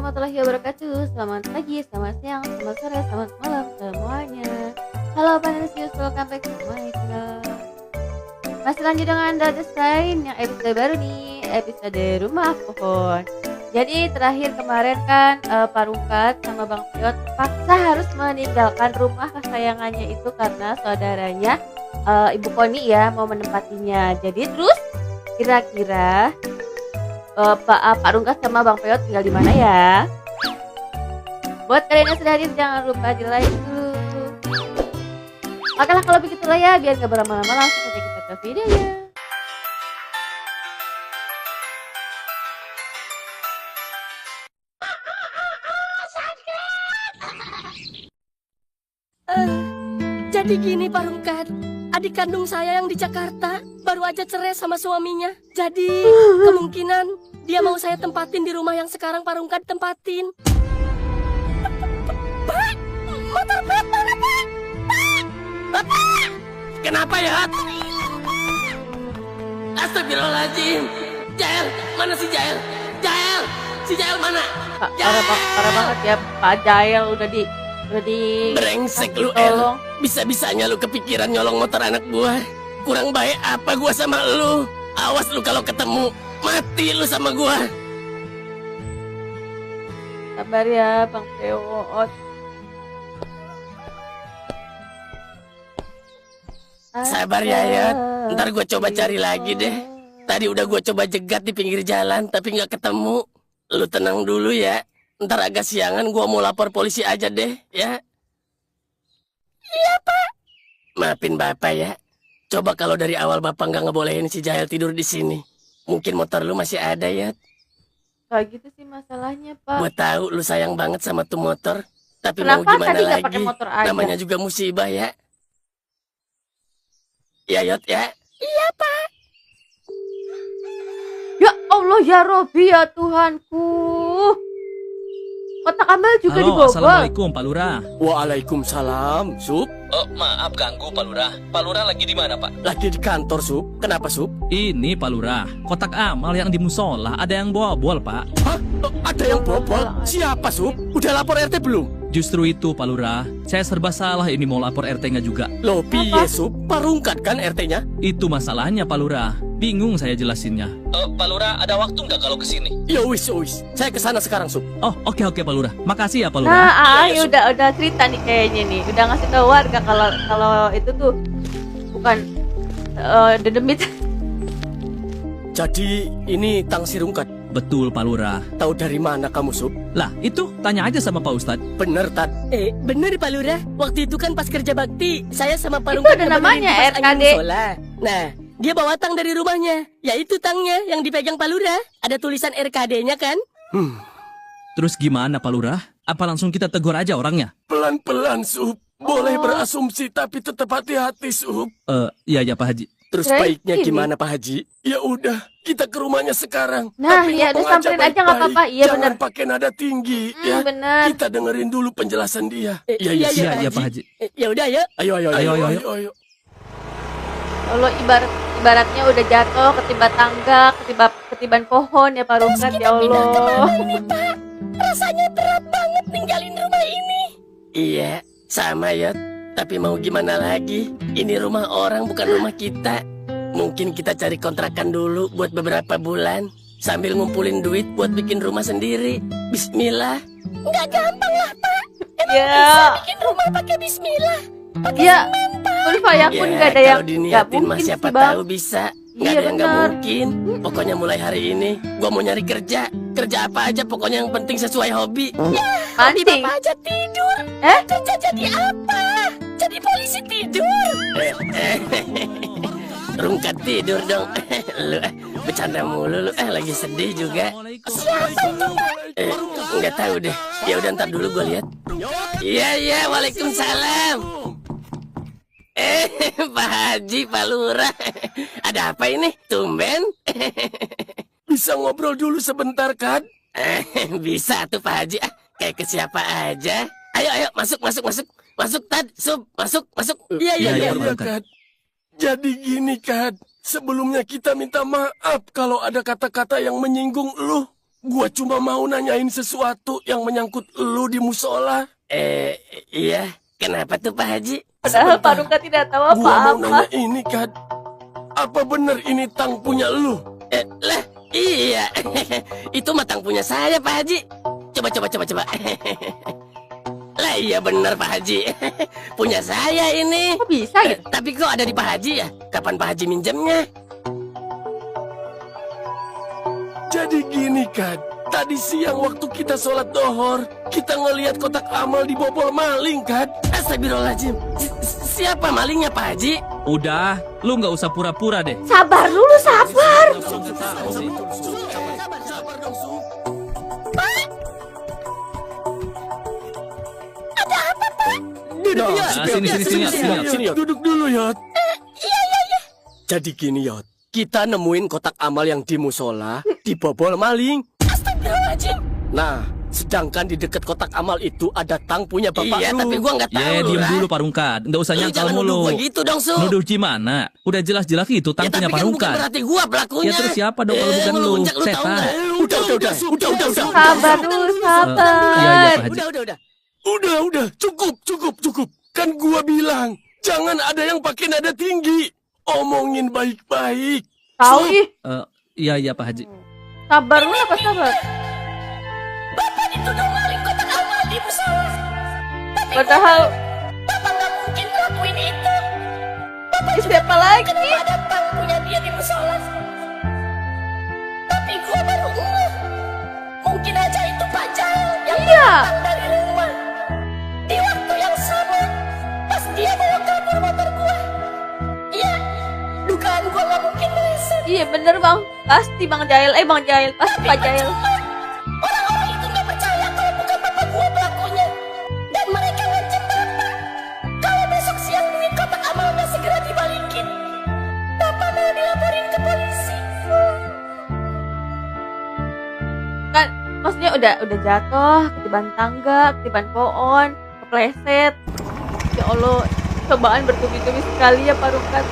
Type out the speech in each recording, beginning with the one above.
warahmatullahi wabarakatuh. Selamat pagi, selamat siang, selamat sore, selamat malam semuanya. Halo Panensius, welcome back to my channel. Masih lanjut dengan Dota Sign yang episode baru nih, episode Rumah Pohon. Jadi terakhir kemarin kan Pak Rungkat sama Bang Piot paksa harus meninggalkan rumah kesayangannya itu karena saudaranya Ibu Koni ya mau menempatinya. Jadi terus kira-kira Pak Rungkat sama Bang Peot tinggal di mana ya? Buat kalian yang sudah hadir jangan lupa di like dulu. Oke lah kalau begitu lah ya, biar gak berlama-lama langsung saja kita ke videonya. Jadi gini Pak Rungkat, adik kandung saya yang di Jakarta baru aja cerai sama suaminya. Jadi kemungkinan dia mau saya tempatin di rumah yang sekarang Pak Rungkat tempatin. Pak, motor Pak mana Pak? Bapak! Kenapa ya? Astagfirullahaladzim. Jael, mana si Jael? Jael, si Jael mana? Parah banget ya Pak Jael udah di Brengsek lu tolong. Bisa-bisanya lu kepikiran nyolong motor anak gua. Kurang baik apa gua sama lu? Awas lu kalau ketemu, mati lu sama gua. Sabar ya Bang Peot. Sabar ya Yat, ntar gua coba cari lagi deh. Tadi udah gua coba jegat di pinggir jalan tapi nggak ketemu. Lu tenang dulu ya. Ntar agak siangan gua mau lapor polisi aja deh ya. Iya Pak. Maafin Bapak ya. Coba kalau dari awal Bapak nggak ngebolehin si Jael tidur di sini, mungkin motor lu masih ada ya. Kayak gitu sih masalahnya Pak. Gua tahu lu sayang banget sama tuh motor, tapi Kenapa mau gimana tadi nggak lagi? pakai motor aja? Namanya juga musibah ya. Ya Yot ya. Iya Pak. Ya Allah ya Robi ya Tuhanku. Kotak amal juga Halo, dibobol. assalamualaikum Pak Lurah. Waalaikumsalam, Sup. Oh, maaf ganggu Pak Lurah. Pak Lurah lagi di mana, Pak? Lagi di kantor, Sup. Kenapa, Sup? Ini Pak Lurah, kotak amal yang di musola ada yang bobol Pak. Hah? Ada yang bobol? Siapa, Sup? Udah lapor RT belum? Justru itu Pak Lurah, saya serba salah ini mau lapor RT-nya juga. Loh, piye, Sup? Pak Rungkat kan RT-nya? Itu masalahnya Pak Lurah, bingung saya jelasinnya. Pak Lurah ada waktu nggak kalau kesini? Ya wis. Saya kesana sekarang, Sup. Oh oke Pak Lurah, makasih ya Pak Lurah. Nah, udah cerita nih kayaknya nih, udah ngasih tahu warga kalau itu tuh bukan dedemit. Jadi, ini Tang si Rungkat. Betul Pak Lurah. Tahu dari mana kamu, Sup? Lah itu tanya aja sama Pak Ustadz. Bener, Tat. Bener Pak Lurah. Waktu itu kan pas kerja bakti, saya sama Pak Itu Rungkat ada ngebenerin namanya, kipas angin RKD. musola. Nah, dia bawa tang dari rumahnya. Yaitu tangnya yang dipegang Pak Lurah. Ada tulisan RKD-nya kan? Terus gimana Pak Lurah? Apa langsung kita tegur aja orangnya? Pelan-pelan, Sup. Boleh berasumsi tapi tetap hati-hati, Sup. Iya Pak Haji. Terus Jadi baiknya gini. gimana Pak Haji? Ya udah, kita ke rumahnya sekarang. Nah, Tapi ya udah ngomong samperin aja nggak baik-baik. apa-apa. Iya, Jangan bener. pakai nada tinggi ya. Bener. Kita dengerin dulu penjelasan dia. Iya, Iya Pak Haji. Ya udah ya. Ayo. Kalau ibaratnya udah jatuh ketiba tangga, ketiban pohon ya Pak Rungkat ya Allah. Ini Pak, rasanya berat banget ninggalin rumah ini. Iya, sama ya. Tapi mau gimana lagi? Ini rumah orang bukan rumah kita. Mungkin kita cari kontrakan dulu buat beberapa bulan. Sambil ngumpulin duit buat bikin rumah sendiri. Bismillah. Nggak gampang lah Pak. Emang Ya. bisa bikin rumah pakai bismillah. Pakai Ya, semen Pak. ya pun nggak ada yang kalau nggak diniatin mah mungkin siapa sih Bang. tahu bisa. Nggak Iya, ada yang nggak benar. mungkin. Pokoknya mulai hari ini gua mau nyari kerja. Kerja apa aja pokoknya yang penting sesuai hobi. Hobi Mancing. Bapak aja tidur. Kerja jadi apa? Jadi polisi tidur. Rungkat tidur dong. Lu bercanda mulu lu. Lagi sedih juga. Nggak tahu deh. Ya udah ntar dulu gua lihat. Iya, waalaikumsalam. Pak Haji, Pak Lurah. Ada apa ini? Tumben? Bisa ngobrol dulu sebentar kan? Bisa tuh Pak Haji. Kayak ke siapa aja. Ayo, masuk. Masuk, Tad. Sup, masuk. Iya. Kad. Jadi gini, Kad. Sebelumnya kita minta maaf kalau ada kata-kata yang menyinggung lu. Gua cuma mau nanyain sesuatu yang menyangkut lu di musola. Iya. Kenapa tuh Pak Haji? Padahal Pak Rungkat tidak tahu Gua mau apa-apa. nanya ini, Kad. Apa bener ini tang punya lu? Lah, iya. Itu mah tang punya saya, Pak Haji. Coba. Lah iya bener Pak Haji. Punya saya ini. Kok bisa gitu? Tapi kok ada di Pak Haji ya? Kapan Pak Haji minjemnya? Jadi gini, Kad. Tadi siang waktu kita sholat dohor, kita ngelihat kotak amal dibobol maling, Kad. Astagfirullahaladzim. Siapa malingnya, Pak Haji? Udah, lu nggak usah pura-pura deh. Sabar dulu, sabar. Sabar dong, Su. Sini, Yot. Duduk dulu, Yot. Iya. Jadi gini, Yot. Kita nemuin kotak amal yang di musola dibobol maling. Astagfirullahaladzim. Nah, sedangkan di dekat kotak amal itu ada tang punya bapak lu. Tapi gua nggak tahu. Ya, diem Lurah. dulu Pak Rungkat. Nggak usah Lu nyangkal jangan nuduh mulu. gua gitu dong, Su. Nuduh gimana? Udah jelas-jelas itu tang punya tapi Pak kan bukan Rungkat. berarti gua pelakunya. Ya terus siapa dong kalau bukan lu? ngelunjak, tahu Setan. nggak? Udah. Sabar dulu, sabar. Iya, Pak Haji. Udah. Cukup. Kan gua bilang, jangan ada yang pakai nada tinggi. Omongin baik-baik. Tahu ih. Iya, Pak Haji. Sabar dulu apa sabar? Bapak dituduh maling kotak amal di musola. Padahal Bapak nggak mungkin ngelakuin itu. siapa lagi? Kenapa ada tang punya dia di musola? Tapi gua baru ngeh. Mungkin aja itu Pak Jail yang Iya. datang dari rumah. Di waktu yang sama, pas dia bawa kabur motor gua. Iya, dugaan gua nggak mungkin meleset. Iya bener bang. Pasti Bang Jail. Pasti Pak Jail. Orang-orang itu nggak percaya kalau bukan bapak gua pelakunya. Dan mereka ngancam bapak. Kalau besok siang duit kotak amal nggak segera dibalikin, bapak mau dilaporin ke polisi. Kan maksudnya udah jatuh, ketiban tangga, ketiban pohon, kepleset. Ya Allah, cobaan bertubi-tubi sekali ya Pak Rungkat.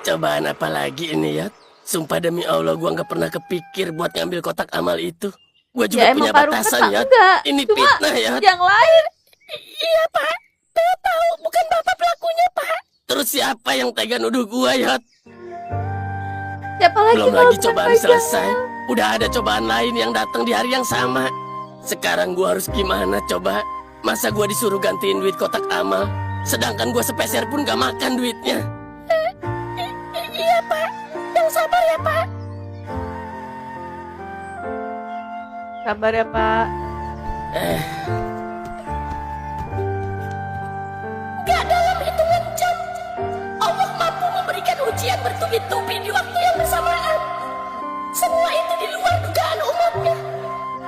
Cobaan apa lagi ini, Yot? Sumpah demi Allah, gua nggak pernah kepikir buat ngambil kotak amal itu. Gua juga Ya punya emang Pak Rungkat batasan, Pak Yot. enggak. Ini Cuma fitnah, Yot. yang lain. Iya pak, saya tahu bukan bapak pelakunya pak. Terus siapa yang tega nuduh gua, Yot? Siapa lagi Belum kalau lagi bukan cobaan Pak Jail? selesai. Udah ada cobaan lain yang datang di hari yang sama. Sekarang gua harus gimana coba? Masa gua disuruh gantiin duit kotak amal, sedangkan gua sepeser pun gak makan duitnya. Iya pak, yang sabar ya pak. Sabar ya Pak. Gak dalam hitungan jam, Allah mampu memberikan ujian bertubi-tubi di waktu yang bersamaan. Semua itu di luar dugaan umatnya.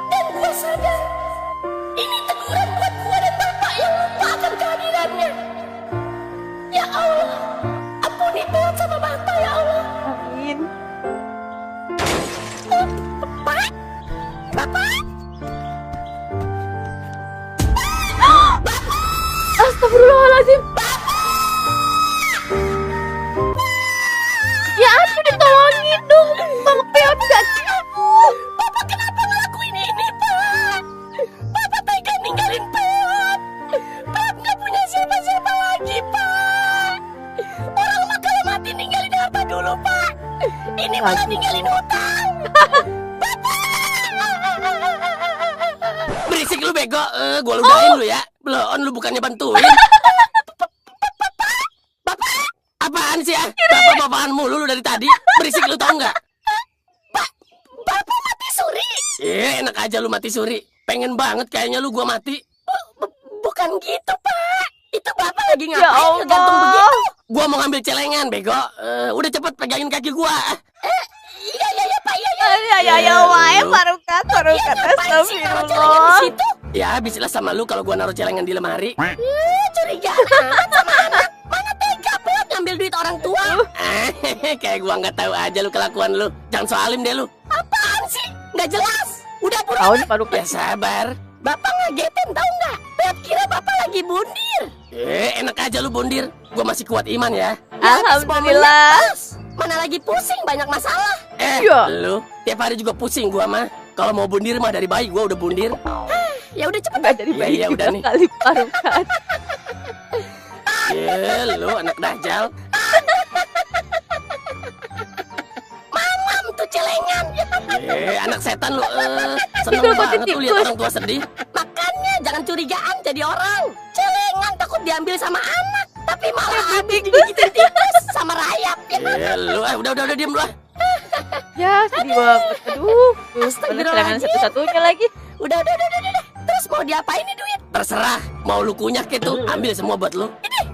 Dan gua sadar, ini teguran buat gua dan bapak yang lupa akan kehadirannya. Ya Allah, ampuni Tuhan sama bapak ya Allah. Amin. Pak, bapak. Astagfirullahaladzim. Ya ampun ditolongin dong. Bang Peot gak gitu. Bapak kenapa ngelakuin ini, Pak? Bapak tega ninggalin Peot. Peot nggak punya siapa-siapa lagi, Pak. Orang mah kalau mati ninggalin apa dulu, Pak? Ini malah ninggalin hutang. Berisik lu bego, gua ludahin lu ya. Belum, lu bukannya bantuin. Bapak, apaan sih ya? Bapak-bapakan mulu lu dari tadi. Berisik lu tau nggak? Bapak mati suri. Enak aja lu mati suri. Pengen banget kayaknya lu gua mati. Bukan gitu, Pak. Itu Bapak lagi Ya ngapain Allah. ngegantung begitu? Gua mau ngambil celengan, bego. Udah cepet pegangin kaki gua. Iya, Pak. Iya. Ya wae Pak Rungkat. Ngapain sih kalau celengan di situ? Ya, habislah sama lu kalau gua naruh celengan di lemari. Curiga amat sama anak. Mana tega Peot ngambil duit orang tua? Kayak gua nggak tahu aja lu kelakuan lu. Jangan soalim deh lu. Apaan sih? Nggak jelas. Udah Tahu buruan. nih Pak Rungkat. Ya sabar. Bapak ngagetin tahu nggak? Peot kira Bapak lagi bundir. Enak aja lu bondir. Gua masih kuat iman ya. Alhamdulillah. Mana lagi pusing, banyak masalah. Iya. Lu tiap hari juga pusing gua mah. Kalau mau bundir mah dari bayi gua udah bundir. Ya udah cepet. Nggak dari Iya, bayi iya, juga udah nih. kali Parungkat. Lu anak dajal. Mamam tuh celengan. Anak setan lu. Seneng Tikus, banget lu lihat tikus. orang tua sedih. Makanya jangan curigaan jadi orang. Celengan takut diambil sama anak, tapi malah habis digigitin tikus sama rayap. Lu udah diem lu ah. Ya, sedih banget. Aduh, mana Astagfirullahaladzim. serangan satu-satunya lagi. Udah. Terus mau diapain nih duit? Terserah, mau lu kunyah ke tuh, ambil semua buat lu.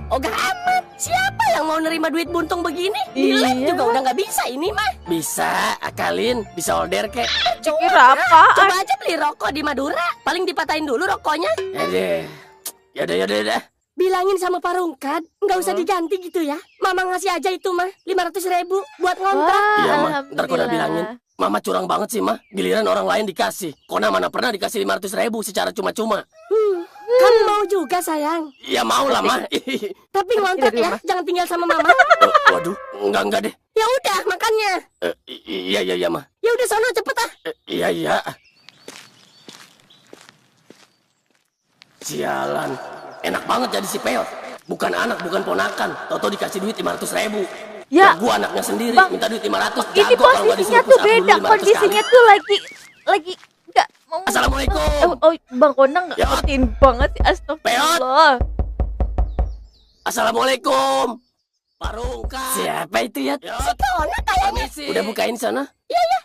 Ogah amat. Siapa yang mau nerima duit buntung begini? Di Iya. lab juga udah nggak bisa ini mah. Bisa, akalin, bisa order kek. Kira apaan? Coba aja beli rokok di Madura. Paling dipatahin dulu rokoknya. Yaudah. Bilangin sama Pak Rungkat, nggak usah diganti gitu ya. Mama ngasih aja itu mah 500.000 buat ngontrak. Wah, Iya, Mah. Ntar Kona alhamdulillah. bilangin. Mama curang banget sih, Mah. Giliran orang lain dikasih. Kona mana pernah dikasih 500.000 secara cuma-cuma. Kamu mau juga sayang. Ya mau lah, Mah. Tapi ngontrak Dari ya, rumah. jangan tinggal sama mama. Waduh, enggak deh. Ya udah, makannya. Iya, Mah. Ya udah sono cepet ah. Iya. Sialan. Enak banget jadi si Peot. Bukan anak, bukan ponakan. Toto dikasih duit 500.000. Ya. Gua anaknya sendiri, Bang, minta duit 500. Ini Jago kalau nggak posisinya disuruh tuh push up dulu beda. 500 Kondisinya kali. tuh lagi nggak mau. Assalamualaikum. Bang Konang nggak Ya. ngertiin banget sih. Astagfirullah. Assalamualaikum. Parungkat. Siapa itu ya? Si Kona kayaknya. Permisi. Udah bukain sana? Iya.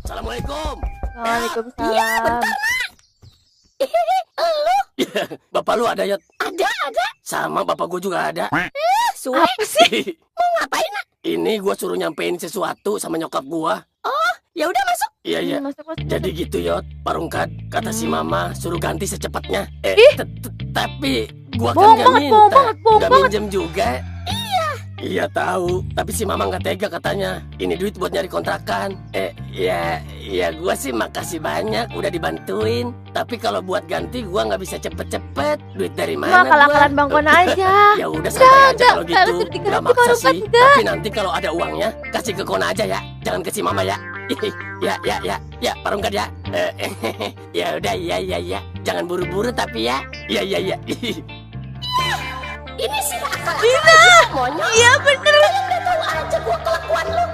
Assalamualaikum. Waalaikumsalam. Lu Bapak lu ada ya? ada. Sama bapak gua juga ada. Suwe. Apa sih? Mau ngapain nak? Ini gua suruh nyampein sesuatu sama nyokap gua. Ya udah masuk. Iya. Masuk. Jadi gitu Yot, Parungkat, kata si mama suruh ganti secepatnya. Tapi gua Bohong kan gak banget, minta, bohong banget, bohong gak banget. minjem juga. Iya tahu, tapi si mama nggak tega katanya. Ini duit buat nyari kontrakan. Ya gua sih makasih banyak udah dibantuin. Tapi kalau buat ganti gua nggak bisa cepet-cepet. Duit dari mana? Mah kalah-kalahan Bang Kona aja. Ya udah santai aja kalau nggak gitu. harus diganti, Nggak maksa Parungkat, sih. nggak. Tapi nanti kalau ada uangnya kasih ke Kona aja ya. Jangan ke si mama ya. Ya, Parungkat ya. Ya udah, ya. Jangan buru-buru tapi ya. Ya. Ini sih akal aja monyok. Iya bener. Udah tahu aja gua kelakuan lu.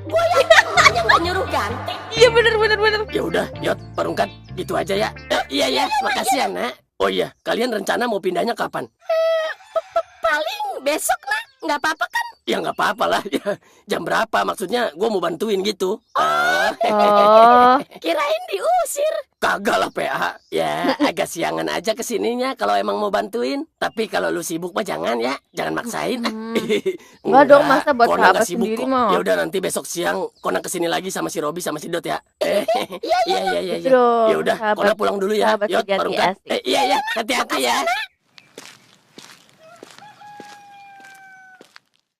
Gua yakin emaknya nggak nyuruh ganti. Iya bener. Ya udah, Yot, Parungkat, gitu aja ya. Iya, makasih ya, Nak. Oh iya, kalian rencana mau pindahnya kapan? Paling besok nak, nggak apa-apa kan? Ya nggak apa-apa lah. Ya, jam berapa? Maksudnya gue mau bantuin gitu. Oh, Kirain diusir. Kagak lah, PA. Ya, agak siangan aja kesininya kalau emang mau bantuin. Tapi kalau lu sibuk mah jangan ya. Jangan maksain. Enggak dong, masa buat Kona sahabat nggak sibuk sendiri kok. mah. Ya udah nanti besok siang Kona kesini lagi sama si Robi sama si Dot ya. Iya. gitu dong. Ya udah, Sahabat- Kona pulang dulu ya. sahabat Yot, sejati Parungkat. asik. Iya, hati-hati ya.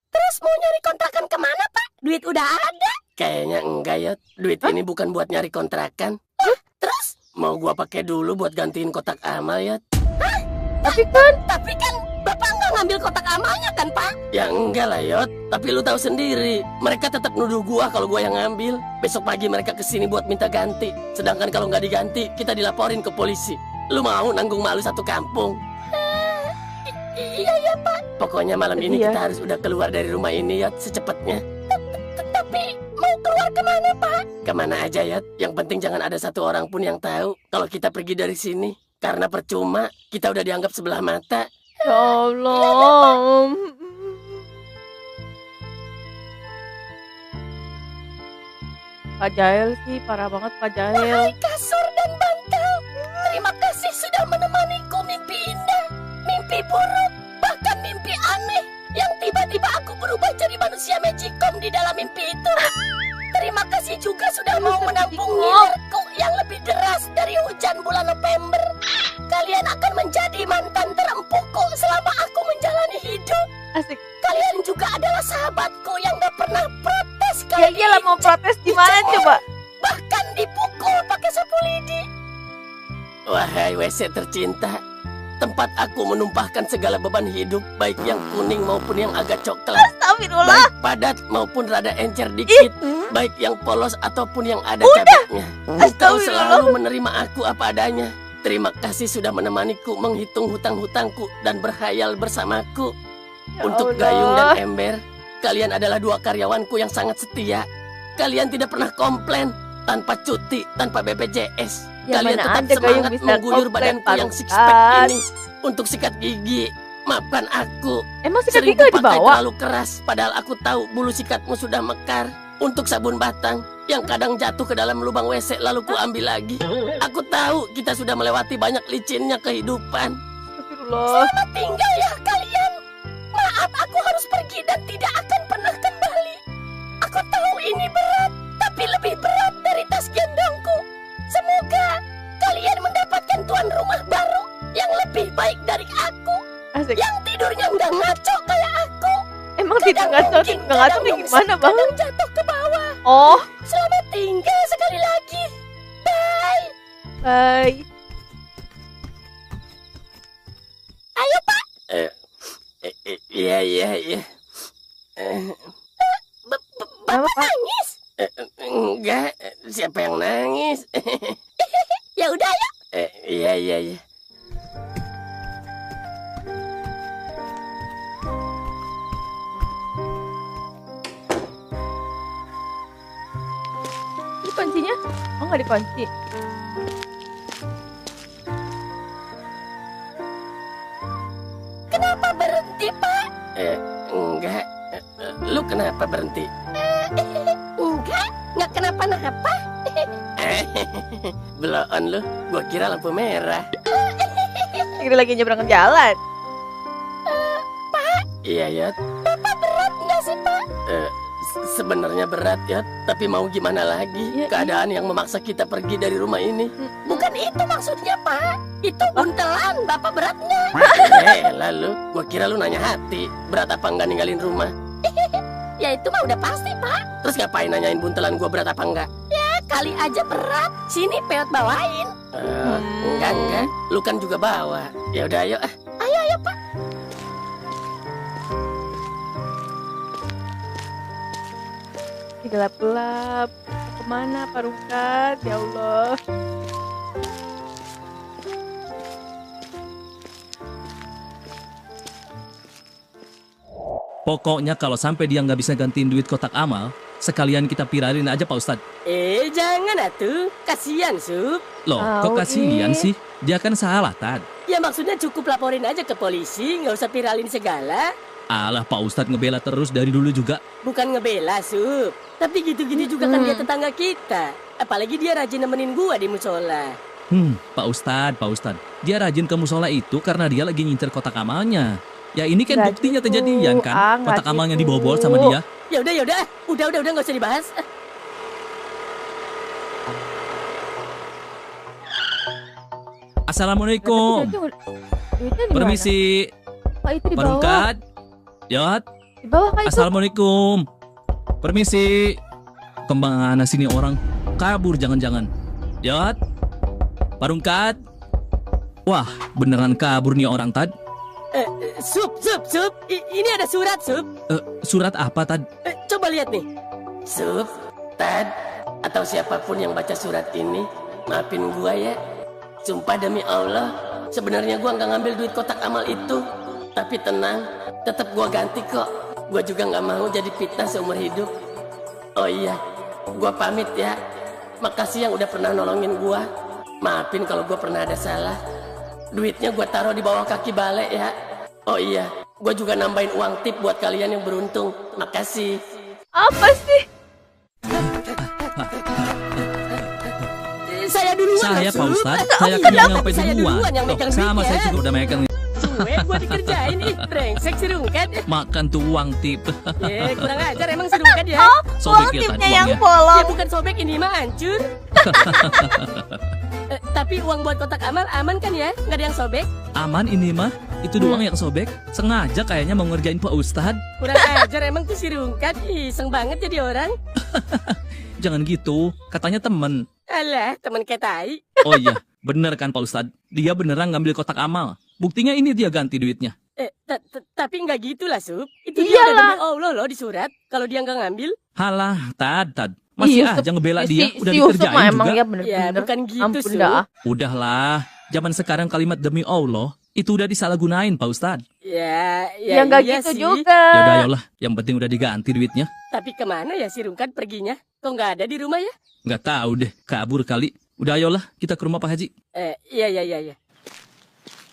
Terus mau nyari kontrakan kemana pak? Duit udah ada. Kayaknya enggak ya. Duit ini bukan buat nyari kontrakan. Terus? Mau gua pakai dulu buat gantiin kotak amal ya. Tapi kan bapak nggak ngambil kotak amalnya kan pak? Ya enggak lah Yot. Tapi lu tahu sendiri, mereka tetap nuduh gua kalau gua yang ngambil. Besok pagi mereka kesini buat minta ganti. Sedangkan kalau nggak diganti, kita dilaporin ke polisi. Lu mau nanggung malu satu kampung? Iya pak. Pokoknya malam ini Iya. kita harus udah keluar dari rumah ini Yot, secepatnya. Tapi mau keluar kemana pak? Kemana aja Yot. Yang penting jangan ada satu orang pun yang tahu kalau kita pergi dari sini. Karena percuma, kita udah dianggap sebelah mata. Ya Allah. Kak Jael sih parah banget Kak Jael. Kasur dan bantal. Terima kasih sudah menemaniku mimpi indah, mimpi buruk, bahkan mimpi aneh yang tiba-tiba aku berubah jadi manusia magicom di dalam mimpi itu. Terima kasih juga sudah mau menampung ngilerku yang lebih deras dari hujan bulan November. Kalian akan menjadi mantan terempuku selama aku menjalani hidup. Asik. Kalian juga adalah sahabatku yang gak pernah protes Ya kali iyalah mau protes gimana coba? bahkan dipukul pakai sapu lidi. Wahai WC tercinta, tempat aku menumpahkan segala beban hidup, baik yang kuning maupun yang agak coklat. Astagfirullah. baik padat maupun rada encer dikit, baik yang polos ataupun yang ada cabenya. Engkau selalu menerima aku apa adanya. Terima kasih sudah menemaniku menghitung hutang-hutangku dan berhayal bersamaku. Untuk Gayung dan Ember, kalian adalah dua karyawanku yang sangat setia. Kalian tidak pernah komplain, tanpa cuti, tanpa BPJS. Ya, Kalian mana tetap ada Gayung semangat bisa mengguyur komplain, badanku yang Pak six pack Ustadz. ini. Untuk sikat gigi, maafkan aku. Emang sikat Sering gigi kupakai dibawa? terlalu keras, padahal aku tahu bulu sikatmu sudah mekar. Untuk sabun batang yang kadang jatuh ke dalam lubang WC lalu ku ambil lagi. Aku tahu kita sudah melewati banyak licinnya kehidupan. Astagfirullah. Selamat tinggal ya kalian. Maaf, aku harus pergi dan tidak akan pernah kembali. Aku tahu ini berat, tapi lebih berat dari tas gendongku. Semoga kalian mendapatkan tuan rumah baru yang lebih baik dari aku, Asik. yang tidurnya nggak ngaco kayak aku. Emang tidak ngaco nih gimana bang? Kadang jatuh ke bawah. Oh, Selamat tinggal sekali lagi. Bye. bye. Ayo Pak. Iya. Bapak Apa, Pak? nangis. Enggak, siapa yang nangis? Ya udah ya. Iya. Ini kuncinya? Oh, nggak dikunci. Kenapa berhenti Pak? Enggak. Lu kenapa berhenti? Nggak kenapa-napa. Belon lu, gua kira lampu merah. Ini lagi nyebrang jalan. Iya, Yot. Bapak berat nggak sih Pak? Sebenarnya berat, Yot. Tapi mau gimana lagi? Iya, Keadaan yang memaksa kita pergi dari rumah ini. Bukan itu maksudnya Pak. Itu buntelan Bapak beratnya. Lalu, gua kira lu nanya hati. Berat apa enggak ninggalin rumah? Ya itu mah udah pasti Pak. Terus ngapain nanyain buntelan gua berat apa enggak? Kali aja berat. Sini peot bawain. Enggak. Lu kan juga bawa. Ya udah, ayo. Ayo Pak. Gelap-gelap. Kemana Pak Rungkat? Ya Allah. Pokoknya kalau sampai dia nggak bisa gantiin duit kotak amal, sekalian kita viralin aja Pak Ustadz. Jangan atuh. Kasihan Sup. Loh, kok Tahu, kasihan ih. sih? Dia kan salah, Tad. Ya maksudnya cukup laporin aja ke polisi. Nggak usah viralin segala. Alah, Pak Ustadz ngebela terus dari dulu juga. Bukan ngebela Sup. Tapi gitu-gitu juga kan dia tetangga kita. Apalagi dia rajin nemenin gua di musola. Pak Ustadz. Dia rajin ke musola itu karena dia lagi ngincer kotak amalnya. Ya ini kan Nggak buktinya gitu. kejadian kan. Nggak Kotak amalnya gitu. dibobol sama dia. Ya udah. Udah nggak usah dibahas. Assalamualaikum. Duitnya di mana? Permisi, Pak itu di Pak bawah. Rungkat. Yot, Di bawah Kak itu. Assalamualaikum. Permisi. Kemana sini orang? Kabur jangan-jangan. Yot, Pak Rungkat. Wah, beneran kabur nih orang, Tad. Sup. Ini ada surat Sup. Surat apa, Tad? Coba lihat nih. Sup, Tad, atau siapapun yang baca surat ini, maafin gua ya. Sumpah demi Allah, sebenarnya gua nggak ngambil duit kotak amal itu. Tapi tenang, tetap gua ganti kok. Gua juga nggak mau jadi fitnah seumur hidup. Oh iya, gua pamit ya. Makasih yang udah pernah nolongin gua. Maafin kalau gua pernah ada salah. Duitnya gua taruh di bawah kaki balai ya. Oh iya, gua juga nambahin uang tip buat kalian yang beruntung. Makasih. Apa sih? Saya duluan Saya, Sup. Pak Ustadz. Oh, Saya iya, kan yang tapi nyampe saya duluan. duluan yang Loh, megang sama duitnya. saya juga udah megang. Gua dikerjain ih, brengsek si Rungkat. Makan tuh uang tip. Kurang ajar emang si Rungkat ya. Sobek ya, Tad, uangnya. Ya bolong. bukan sobek, ini mah hancur. Tapi uang buat kotak amal aman kan ya? Nggak ada yang sobek? Aman ini mah. Itu doang yang sobek. Sengaja kayaknya mau ngerjain Pak Ustadz. Kurang ajar emang tuh si Rungkat. Iseng banget jadi orang. Jangan gitu. Katanya temen. Alah, teman kayak tai. Oh iya, bener kan Pak Ustadz? Dia beneran ngambil kotak amal. Buktinya ini dia ganti duitnya. Tapi nggak gitu lah, Sup. Itu dia udah demi Allah loh di surat. Kalau dia nggak ngambil, Halah, Tad. Masih Yusuf. aja ngebela dia, udah si Yusuf mah dikerjain emang juga. ya ya bener-bener. bukan gitu, Ampun Sup. dah. Udahlah, zaman sekarang kalimat demi Allah itu udah disalahgunain, Pak Ustadz. Ya Ya nggak iya gitu sih. juga. Ya udah, ayolah. Yang penting udah diganti duitnya. Tapi kemana ya si Rungkat perginya? Kok nggak ada di rumah ya? Nggak tahu deh, kabur kali. Udah, ayolah, kita ke rumah Pak Haji. Iya.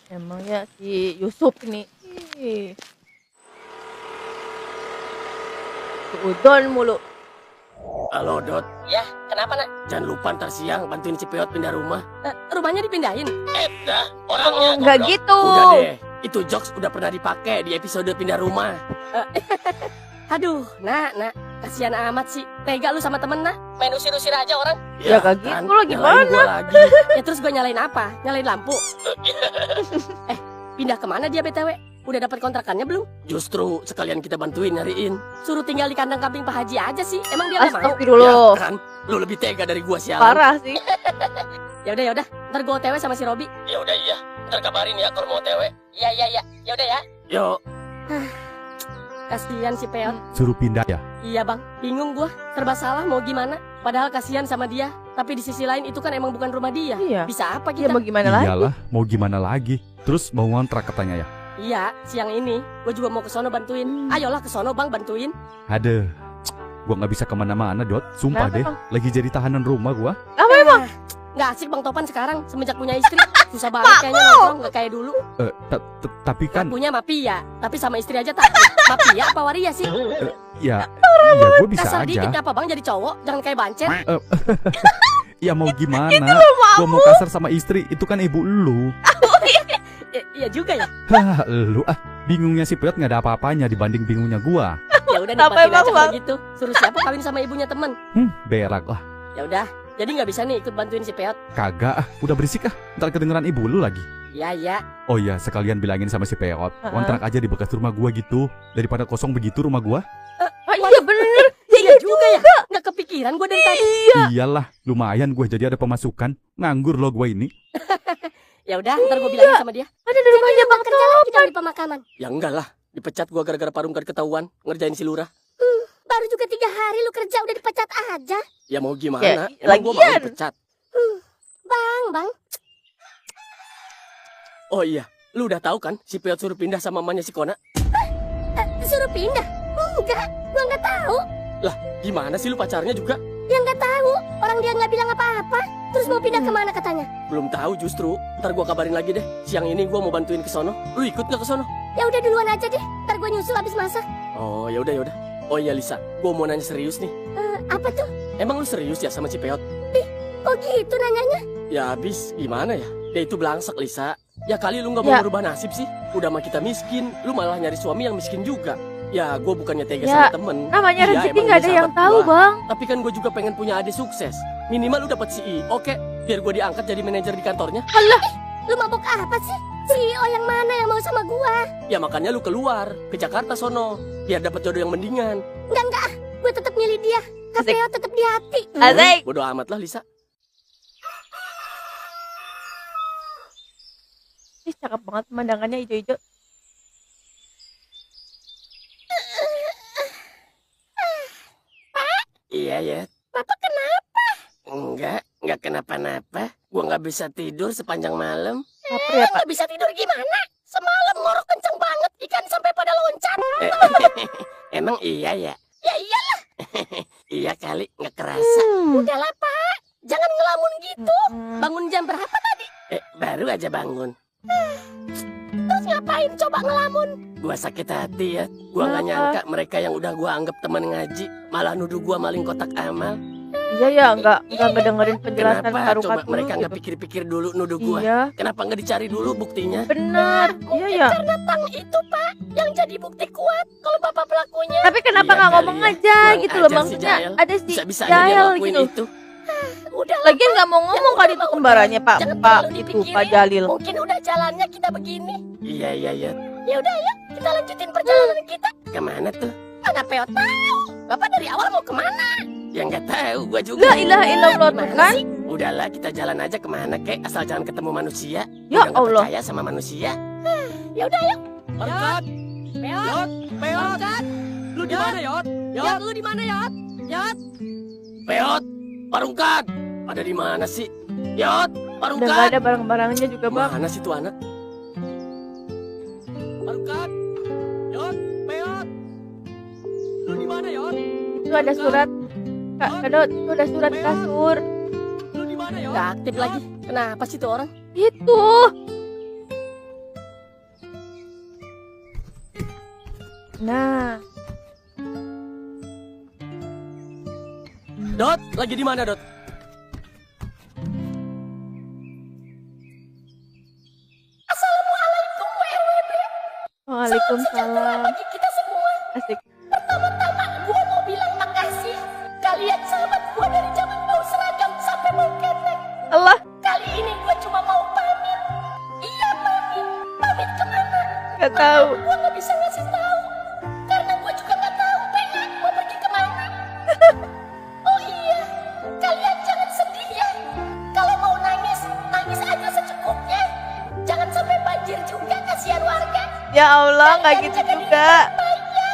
Emang ya si Yusuf ini. Ih. Udon mulu. Halo, Dot. Ya, kenapa nak? Jangan lupa ntar siang bantuin si Peot pindah rumah. Rumahnya dipindahin. Dah, orangnya. Enggak goblok. gitu. Udah deh, itu jokes udah pernah dipakai di episode pindah rumah. Aduh, nak, kasihan amat sih. Tega lu sama temen nak. Main usir-usir aja orang. Ya, gak gitu lah, nyalain gimana? gua lagi. Ya terus gue nyalain apa? Nyalain lampu. Pindah kemana dia BTW? Udah dapat kontrakannya belum? Justru sekalian kita bantuin nyariin. Suruh tinggal di kandang kambing Pak Haji aja sih. Emang dia nggak mau? Astagfirullah. Ya kan, lu lebih tega dari gua sialan. Parah sih. Ya udah. Ntar gue OTW sama si Robi. Ya udah iya, ntar kabarin ya kalau mau TW. Iya. Ya udah ya. Yuk. Kasihan si Peot. Suruh pindah ya? Iya bang, bingung gua. Serba salah mau gimana? Padahal kasihan sama dia. Tapi di sisi lain itu kan emang bukan rumah dia. Iya. Bisa apa Ya kita? mau gimana lagi? Iyalah, mau gimana lagi? Terus mau ngontrak katanya ya? Iya, siang ini gue juga mau ke sono bantuin. Ayolah ke sono bang, bantuin. Aduh, gua nggak bisa kemana-mana, Dot. Sumpah Kenapa, deh, Bang? lagi jadi tahanan rumah gua. Apa emang? Nggak asik bang Topan sekarang semenjak punya istri. Susah banget kayaknya nongkrong, nggak kayak dulu. Tapi kan, Punya mapia, tapi sama istri aja takut. Mapia apa waria sih? ya gua bisa Kasar aja. dikit apa bang jadi cowok? Jangan kayak bancet. Ya mau gimana? Gua mau kasar sama istri, itu kan ibu lu. Iya juga ya. Hah, lu bingungnya si Peot nggak ada apa-apanya dibanding bingungnya gua. Ya udah Kenapa nikmatin emang, aja kalau Bang? gitu. Suruh siapa kawin sama ibunya temen? Berak lah. Ya udah. Jadi nggak bisa nih ikut bantuin si Peot. Kagak, udah berisik ntar kedengeran ibu lu lagi. Ya. Oh iya, sekalian bilangin sama si Peot, Heeh. kontrak aja di bekas rumah gua gitu, daripada kosong begitu rumah gua. Oh, iya bener. Iya juga ya. Nggak kepikiran gue dari tadi. Iyalah, lumayan gua jadi ada pemasukan. Nganggur lo gua ini. Ya udah, ntar gue bilangin sama dia. Ada di rumahnya Bang Tom. Kita di pemakaman. Ya enggak lah, dipecat gua gara-gara Parungkat ketahuan ngerjain si lurah. Baru juga 3 hari lu kerja udah dipecat aja. Ya mau gimana? Ya, Emang gua mau lagian. dipecat. Bang. Oh iya, lu udah tahu kan si Peot suruh pindah sama mamanya si Kona? Suruh pindah? Enggak, gua nggak tahu. Lah, gimana sih lu pacarnya juga? Ya nggak tahu. Orang dia nggak bilang apa-apa. Terus mau pindah kemana katanya? Belum tahu justru. Ntar gua kabarin lagi deh. Siang ini gua mau bantuin ke sono. Lu ikut nggak ke sono? Ya udah duluan aja deh. Ntar gue nyusul habis masak. Oh, ya udah. Oh iya Lisa, gua mau nanya serius nih. Apa tuh? Emang lu serius ya sama si Peot? Oh gitu nanyanya? Ya habis gimana ya? Dia itu belangsak Lisa. Ya kali lu nggak mau Ya. merubah nasib sih. Udah mah kita miskin, lu malah nyari suami yang miskin juga. Ya gua bukannya tega Ya, sama temen. Namanya Iya, rezeki emang nggak dia ada yang sahabat tahu gua. Bang. Tapi kan gue juga pengen punya adik sukses. Minimal lu dapat CEO, oke? Biar gue diangkat jadi manajer di kantornya. Lu mabok apa sih? CEO yang mana yang mau sama gua? Ya makanya lu keluar ke Jakarta sono, biar dapat jodoh yang mendingan. Enggak. Gue tetap milih dia. Asik. KPO tetap di hati. Asik. Bodoh amat lah Lisa. Ih, cakep banget pemandangannya hijau-hijau. Iya ya. Bapak kenapa? Enggak kenapa-napa. Gua nggak bisa tidur sepanjang malam. Lapar ya Pak? Nggak bisa tidur gimana? Semalam ngorok kenceng banget. Ikan sampai pada loncat. Emang iya ya? Ya iyalah. Iya kali, nggak kerasa. Udahlah Pak. Jangan ngelamun gitu. Bangun jam berapa tadi? Baru aja bangun. Terus ngapain coba ngelamun? Gua sakit hati ya. Gua nggak Kenapa? nyangka mereka yang udah gua anggap teman ngaji malah nuduh gua maling kotak amal. Iya ya, nggak ngedengerin penjelasan Kenapa Harukat coba dulu mereka nggak gitu. pikir-pikir dulu nuduh gua? Iya, Kenapa nggak dicari dulu buktinya? benar. Iya ya. Karena tang itu Pak yang jadi bukti kuat kalau Bapak pelakunya. Tapi kenapa Iya nggak kali ngomong ya. aja Kurang gitu loh, ajar si maksudnya Jael. ada si Bisa-bisanya dia Jael ngelakuin gitu. itu. Udahlah. Lagian nggak mau ngomong kali itu kembarannya Pak Jangan Pak terlalu itu dipikirin. Pak Jalil. Mungkin udah jalannya kita begini. Iya. Ya udah yuk kita lanjutin perjalanan kita. Kemana tuh? Mana Peo tahu? Bapak dari awal mau kemana? Ya nggak tahu, gua juga. La ilaha illallah tuh Gimana kan? sih? Udahlah kita jalan aja kemana kek, asal jangan ketemu manusia. Ya Udah nggak Allah. percaya sama manusia. Ya udah yuk. Parungkat. Peot, Yot, Peot. Parungkat. Lu di mana, Yot? Yot, lu di mana, Yot? Yot, Peot, Parungkat. Ada di mana sih? Yot, Udah Parungkat. nggak ada barang-barangnya juga bang. Mana sih tuh anak? Parungkat. Yot, Peot. Lu di mana, Yot? Itu ada surat. Kak Dot, itu ada surat di kasur. Lu di mana, Yot? nggak aktif lagi. Kenapa sih tuh orang? Itu. Nah, Dot, lagi di mana, Dot? waalaikumsalam. Bagi kita semua. Asik. Pertama-tama gua mau bilang makasih. Kalian sahabat gua dari zaman mau seragam sampai mau ketek. Allah, Kali ini gua cuma mau pamit. Iya pamit. Pamit kemana? nggak tahu. Gua nggak bisa ngasih tahu. Karena gua juga nggak tahu pengen mau pergi kemana. Oh iya, kalian jangan sedih ya. Kalau mau nangis, nangis aja secukupnya. Jangan sampai banjir juga, kasihan warga. Ya Allah, nggak gitu juga. Baiknya,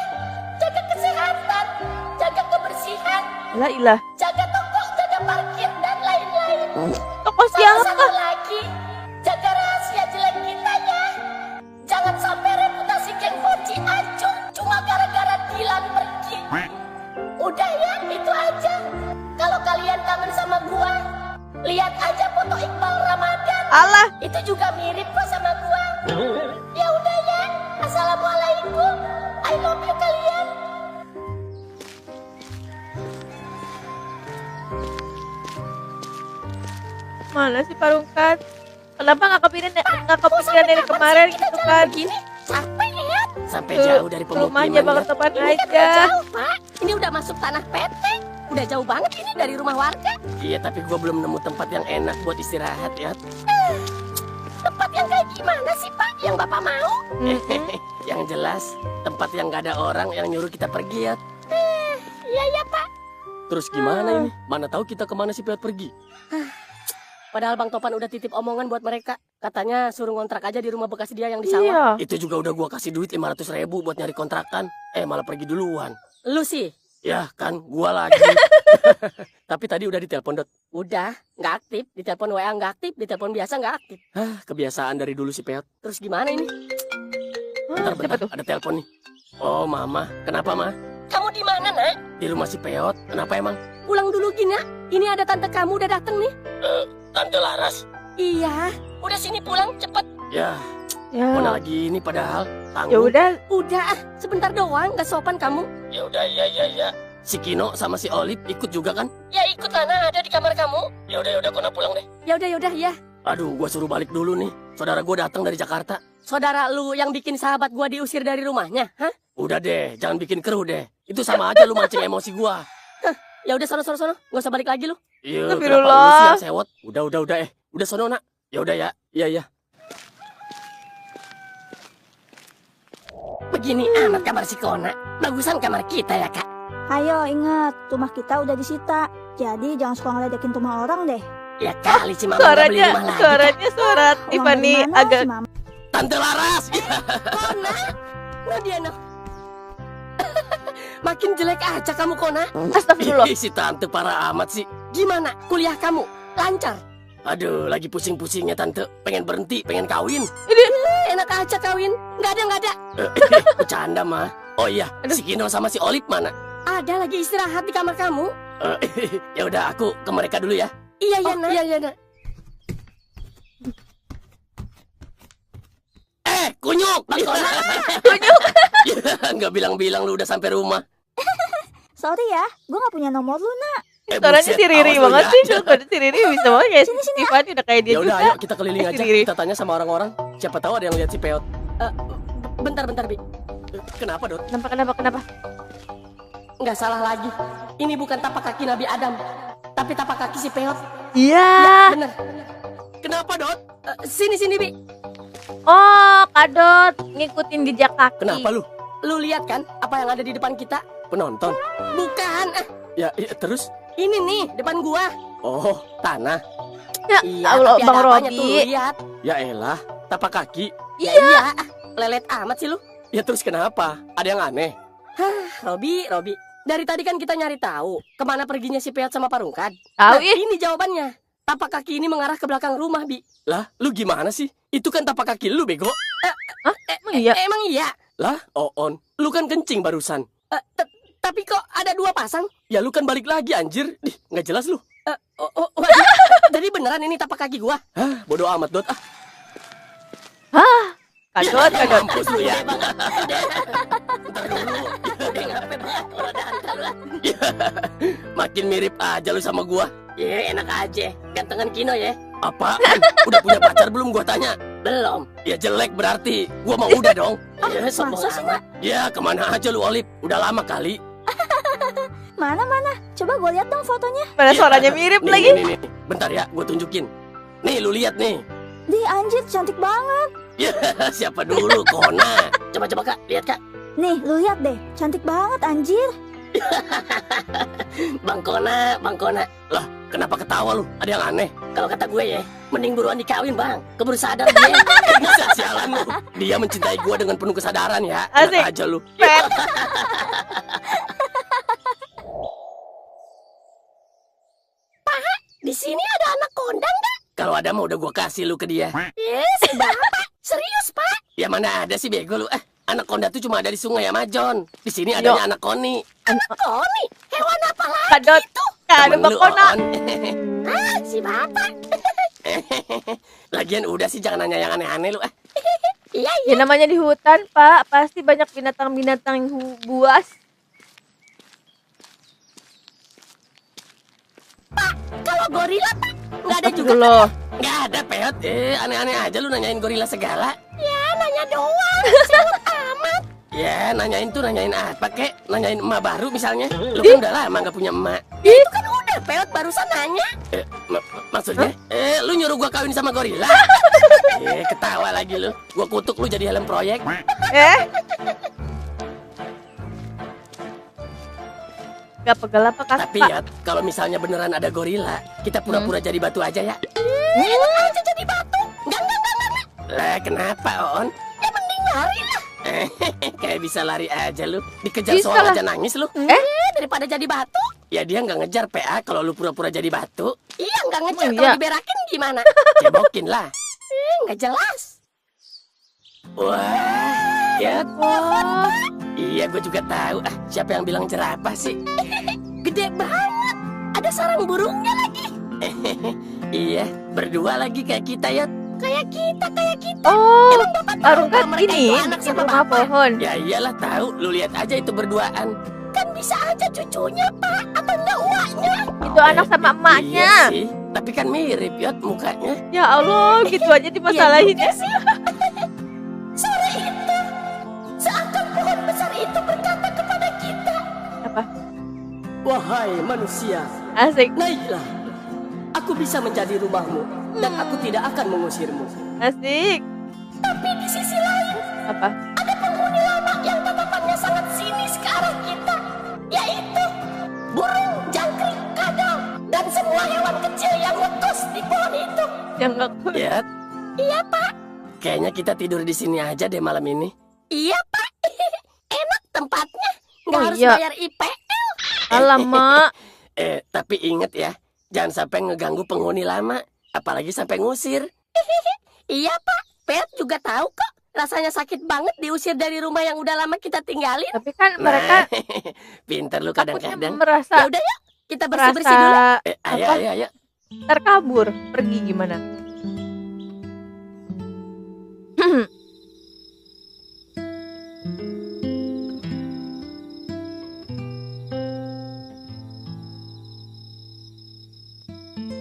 jaga kesehatan, jaga kebersihan, Ilah, ilah. jaga toko, jaga parkir dan lain-lain. Toko Sama siapa? satu lagi, jaga rahasia jelek kita ya. Jangan sampai reputasi geng Poci hancur cuma gara-gara Dilan pergi. Udah ya, itu aja. Kalau kalian kangen sama gua, lihat aja foto Iqbal Ramadan. Allah, Itu juga mirip kok sama gua. Ya udah ya. Assalamualaikum. I love you kalian. mana sih Parungkat? Kenapa nggak kepikiran dari kemarin gitu kan? Begini, capek ya. Sampai Ke jauh dari rumahnya pemukiman. Bang Yot. Topan Ini kan udah aja. jauh, Pak. Ini udah masuk tanah PT. Udah jauh banget ini dari rumah warga. Iya, tapi gua belum nemu tempat yang enak buat istirahat, Yot. Tempat yang kayak gimana sih, Pak? Yang Bapak mau? Yang jelas, tempat yang gak ada orang yang nyuruh kita pergi, Yot. Iya ya, Pak. Terus gimana ini? Mana tahu kita kemana si Peot pergi? Padahal Bang Topan udah titip omongan buat mereka. Katanya suruh ngontrak aja di rumah bekas dia yang di sawah. Iya. Itu juga udah gua kasih duit 500.000 buat nyari kontrakan. Malah pergi duluan. Lu sih? Ya kan, gua lagi. Tapi tadi udah ditelepon, Dot. Udah, nggak aktif. Di telepon WA nggak aktif, di telepon biasa nggak aktif. Kebiasaan dari dulu si Peot. Terus gimana ini? Bentar, Siapa bentar. tuh? Ada telepon nih. Oh, Mama. Kenapa, Ma? Kamu di mana, Nak? Di rumah si Peot. Kenapa emang? Pulang dulu, Gina. Ini ada tante kamu udah dateng nih. Tante Laras. Iya. Udah sini pulang, cepet. Ya, Ya. mana lagi ini padahal Ya tanggung. udah, Udah, sebentar doang. Nggak sopan kamu. Ya udah, ya. Si Kino sama si Olip ikut juga kan? Ya ikut Lana, ada di kamar kamu. Ya udah, Kona pulang deh. Ya udah, ya. Aduh, gua suruh balik dulu nih. Saudara gua datang dari Jakarta. Saudara lu yang bikin sahabat gua diusir dari rumahnya, hah? Udah deh, jangan bikin keruh deh. Itu sama aja lu mancing emosi gua. Ya udah sono. Nggak usah balik lagi lu. Iya, Astagfirullah. kenapa lu sih yang sewot? Udah. Udah sono, Nak. Ya udah ya. Iya. Begini amat kamar si Kona. Bagusan kamar kita ya, Kak. Ayo ingat, rumah kita udah disita. Jadi jangan suka ngeledekin rumah orang deh. Ya kali si Mama nggak beli suaranya, rumah lagi, Kak. suaranya suara Uang Tiffany dari mana agak si Mama? Tante Laras. Kona, nah dia no. Makin jelek aja kamu, Kona. astagfirullah. Ih, si tante parah amat sih. Gimana kuliah kamu? Lancar? Aduh, lagi pusing-pusingnya tante. Pengen berhenti, pengen kawin. Enak aja kawin. Nggak ada. Bercanda mah. Oh iya, si Kino sama si Olip mana? Ada lagi istirahat di kamar kamu. Ya udah, aku ke mereka dulu ya. Iya, Nak. Iya, Nak. Kunyuk. Kunyuk. Nggak bilang-bilang lu udah sampai rumah. Sorry ya, gue gak punya nomor lu, Nak. Suaranya buset, si Riri awas lu banget ya. sih. Suara si Riri bisa banget kayak Tiffany udah kayak dia Ya udah, juga. ayo kita keliling aja. Riri. Kita tanya sama orang-orang. Siapa tahu ada yang lihat si Peot. Bentar, Bi. Kenapa, Dot? Kenapa? Nggak salah lagi. Ini bukan tapak kaki Nabi Adam, tapi tapak kaki si Peot. Iya. Bener. Kenapa, Dot? Sini, Bi. Oh, Kadot ngikutin jejak kaki. Kenapa lu? Lu lihat kan apa yang ada di depan kita? Penonton. Bukan. Ya, terus? Ini nih depan gua. Oh, tanah. Ya Iya, Allah, tapi Bang ada apanya tuh? Robi. Lihat. Ya elah, tapak kaki. Iya. lelet amat sih lu. Ya terus kenapa? Ada yang aneh? Robi. Dari tadi kan kita nyari tahu kemana perginya si Peot sama Parungkad. Tahu Nah, ih. ini jawabannya. Tapak kaki ini mengarah ke belakang rumah, Bi. Lah, lu gimana sih? Itu kan tapak kaki lu, bego. Emang iya? Emang iya. Lah, Oon, lu kan kencing barusan. Tapi kok ada 2 pasang? Ya lu kan balik lagi, anjir. Dih, nggak jelas lu. Waduh, jadi beneran ini tapak kaki gua? Hah, bodo amat, Dot. Kadot. Mampus lu ya. Ntar dulu. Makin mirip aja lu sama gua. Ya enak aja, gantengan Kino ya. Apaan? Udah punya pacar belum gua tanya? Belum. Ya jelek berarti. Gua mau udah dong. Ya sombong masa sih, amat. Ya kemana aja lu, Olip? Udah lama kali. Mana? Coba gue lihat dong fotonya. Mana suaranya mirip Nih, lagi. nih. Bentar ya, gua tunjukin. Nih, lu lihat nih. Di anjir, cantik banget. Ya, siapa dulu? Kona. Coba Kak, lihat Kak. Nih, lu lihat deh. Cantik banget anjir. Bang Kona. Lah, kenapa ketawa lu? Ada yang aneh? Kalau kata gue ya, mending buruan dikawin, Bang. Keburu sadar dia. Bisa sialan lu. Dia mencintai gua dengan penuh kesadaran ya. Asik. Enak aja lu. Pet. Di sini ada anak kondang nggak? Kalau ada mah udah gua kasih lu ke dia. Si Bapak. Serius, Pak? Ya mana ada sih bego lu. Anak konda tuh cuma ada di Sungai Amazon. Di sini adanya anak koni. Koni? Hewan apa lagi? Kadot. Kado Temen lu, bakona. On. Si Bapak. Lagian udah sih jangan nanya yang aneh-aneh lu. Iya. Ya namanya di hutan, Pak. Pasti banyak binatang-binatang yang buas. Kalau gorila, Pak, nggak ada juga. Loh. Nggak ada, Peot. Aneh-aneh aja lu nanyain gorila segala. Ya, nanya doang. Sibuk amat. Ya, nanyain apa, kek? Nanyain emak baru misalnya. Lu kan udah lama nggak punya emak. Itu kan udah, Peot barusan nanya. Maksudnya? Lu nyuruh gua kawin sama gorila? Ketawa lagi lu. Gua kutuk lu jadi helm proyek. Gak pegel apa kata Tapi Pak? ya, kalau misalnya beneran ada gorila, kita pura-pura jadi batu aja ya. Enak aja jadi batu. Enggak. Lah, kenapa, On? Ya mending lari lah. Kayak bisa lari aja lu. Dikejar Bisa soal lah. aja nangis lu. Daripada jadi batu. Ya dia nggak ngejar PA kalau lu pura-pura jadi batu. Iya, nggak ngejar. Iya. Kalau diberakin gimana? Cebokin lah. Nggak jelas. Wah, ya. Wah, Iya, gue juga tahu. Siapa yang bilang jerapah sih? Gede banget. Ada sarang burungnya lagi. Iya, berdua lagi kayak kita ya. Kayak kita. oh, Emang Bapak tahu Parungkat kalau mereka ini itu di anak sama rumah Bapak? pohon. Ya iyalah tahu. Lu lihat aja itu berduaan. Kan bisa aja cucunya, Pak. Atau enggak uaknya. Itu anak sama emaknya. Iya sih. Tapi kan mirip ya mukanya. Ya Allah, gitu aja dimasalahin ya. Sore itu, seakan pohon besar itu berkata kepada kita. Apa? Wahai manusia, Asik, naiklah. Aku bisa menjadi rumahmu dan aku tidak akan mengusirmu. asik. Tapi di sisi lain, Apa? ada penghuni lama yang tatapannya sangat sinis ke arah kita, yaitu burung, jangkrik, kadal, dan semua hewan kecil yang ngekos di pohon itu. Yang gak Ya, Iya, Pak. kayaknya kita tidur di sini aja deh malam ini. Iya, Pak. Enak tempatnya. Nggak Oh, harus iya. bayar IPL. Alamak. Tapi inget ya, jangan sampai ngeganggu penghuni lama, apalagi sampai ngusir. Iya, Pak. Peot juga tahu kok. Rasanya sakit banget diusir dari rumah yang udah lama kita tinggalin. Tapi kan mereka Pinter lu takutnya kadang-kadang. merasa Ya udah yuk, kita bersih-bersih dulu. Ayo, apa? ayo. terkabur. Pergi gimana?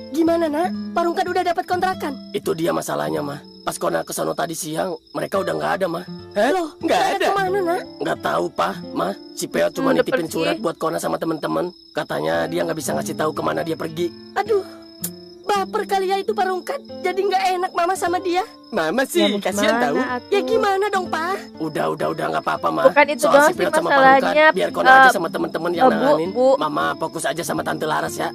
Gimana, Nak? Parungkat udah dapat kontrakan? Itu dia masalahnya, mah. Pas Kona ke sono tadi siang, mereka udah nggak ada, mah. Hah? Loh, Nggak ada. kemana, Nak? Nggak tahu, Pak. Mah, si Peot cuma Udah nitipin pergi. surat buat Kona sama temen-temen. Katanya dia nggak bisa ngasih tahu kemana dia pergi. Aduh, baper kali ya itu Parungkat. Jadi nggak enak Mama sama dia. Mama sih, Ya, kasihan gimana, tahu. atuh? Ya gimana dong, Pak? Udah nggak apa-apa, mah. Bukan itu Soal doang si sih Peot sama masalahnya, Parungkat, biar Kona aja eh, sama temen-temen yang Bu, nanganin. Bu. Mama fokus aja sama Tante Laras ya.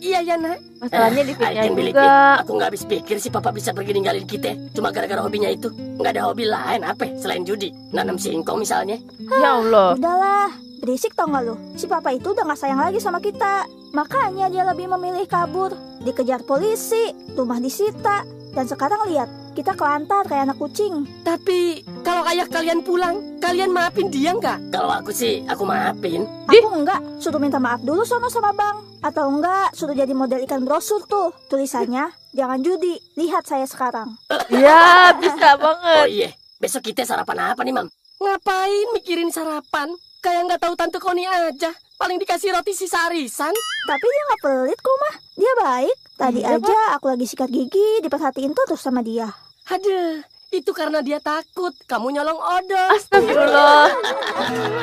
Iya ya nak. Masalahnya di fitnya Agen bilik, juga. aku nggak habis pikir sih papa bisa pergi ninggalin kita. Cuma gara-gara hobinya itu. Nggak ada hobi lain apa selain judi. Nanam singkong misalnya. Ya Allah. Udahlah, berisik tau gak lu? Si papa itu udah gak sayang lagi sama kita. Makanya dia lebih memilih kabur. Dikejar polisi, rumah disita. Dan sekarang lihat, kita kelantar kayak anak kucing. Tapi kalau ayah kalian pulang, kalian maafin dia nggak? Kalau aku sih, aku maafin. Aku enggak, suruh minta maaf dulu sono sama bang. Atau enggak, suruh jadi model ikan brosur tuh. Tulisannya, jangan judi, lihat saya sekarang. Ya, bisa banget. Oh iya, besok kita sarapan apa nih, Mam? Ngapain mikirin sarapan? Kayak nggak tahu Tante Koni aja. Paling dikasih roti sisa arisan. Tapi dia gak pelit kok mah, dia baik. Tadi Iya, aja aku lagi sikat gigi, diperhatiin terus sama dia. Aduh, itu karena dia takut kamu nyolong odol. Astagfirullah.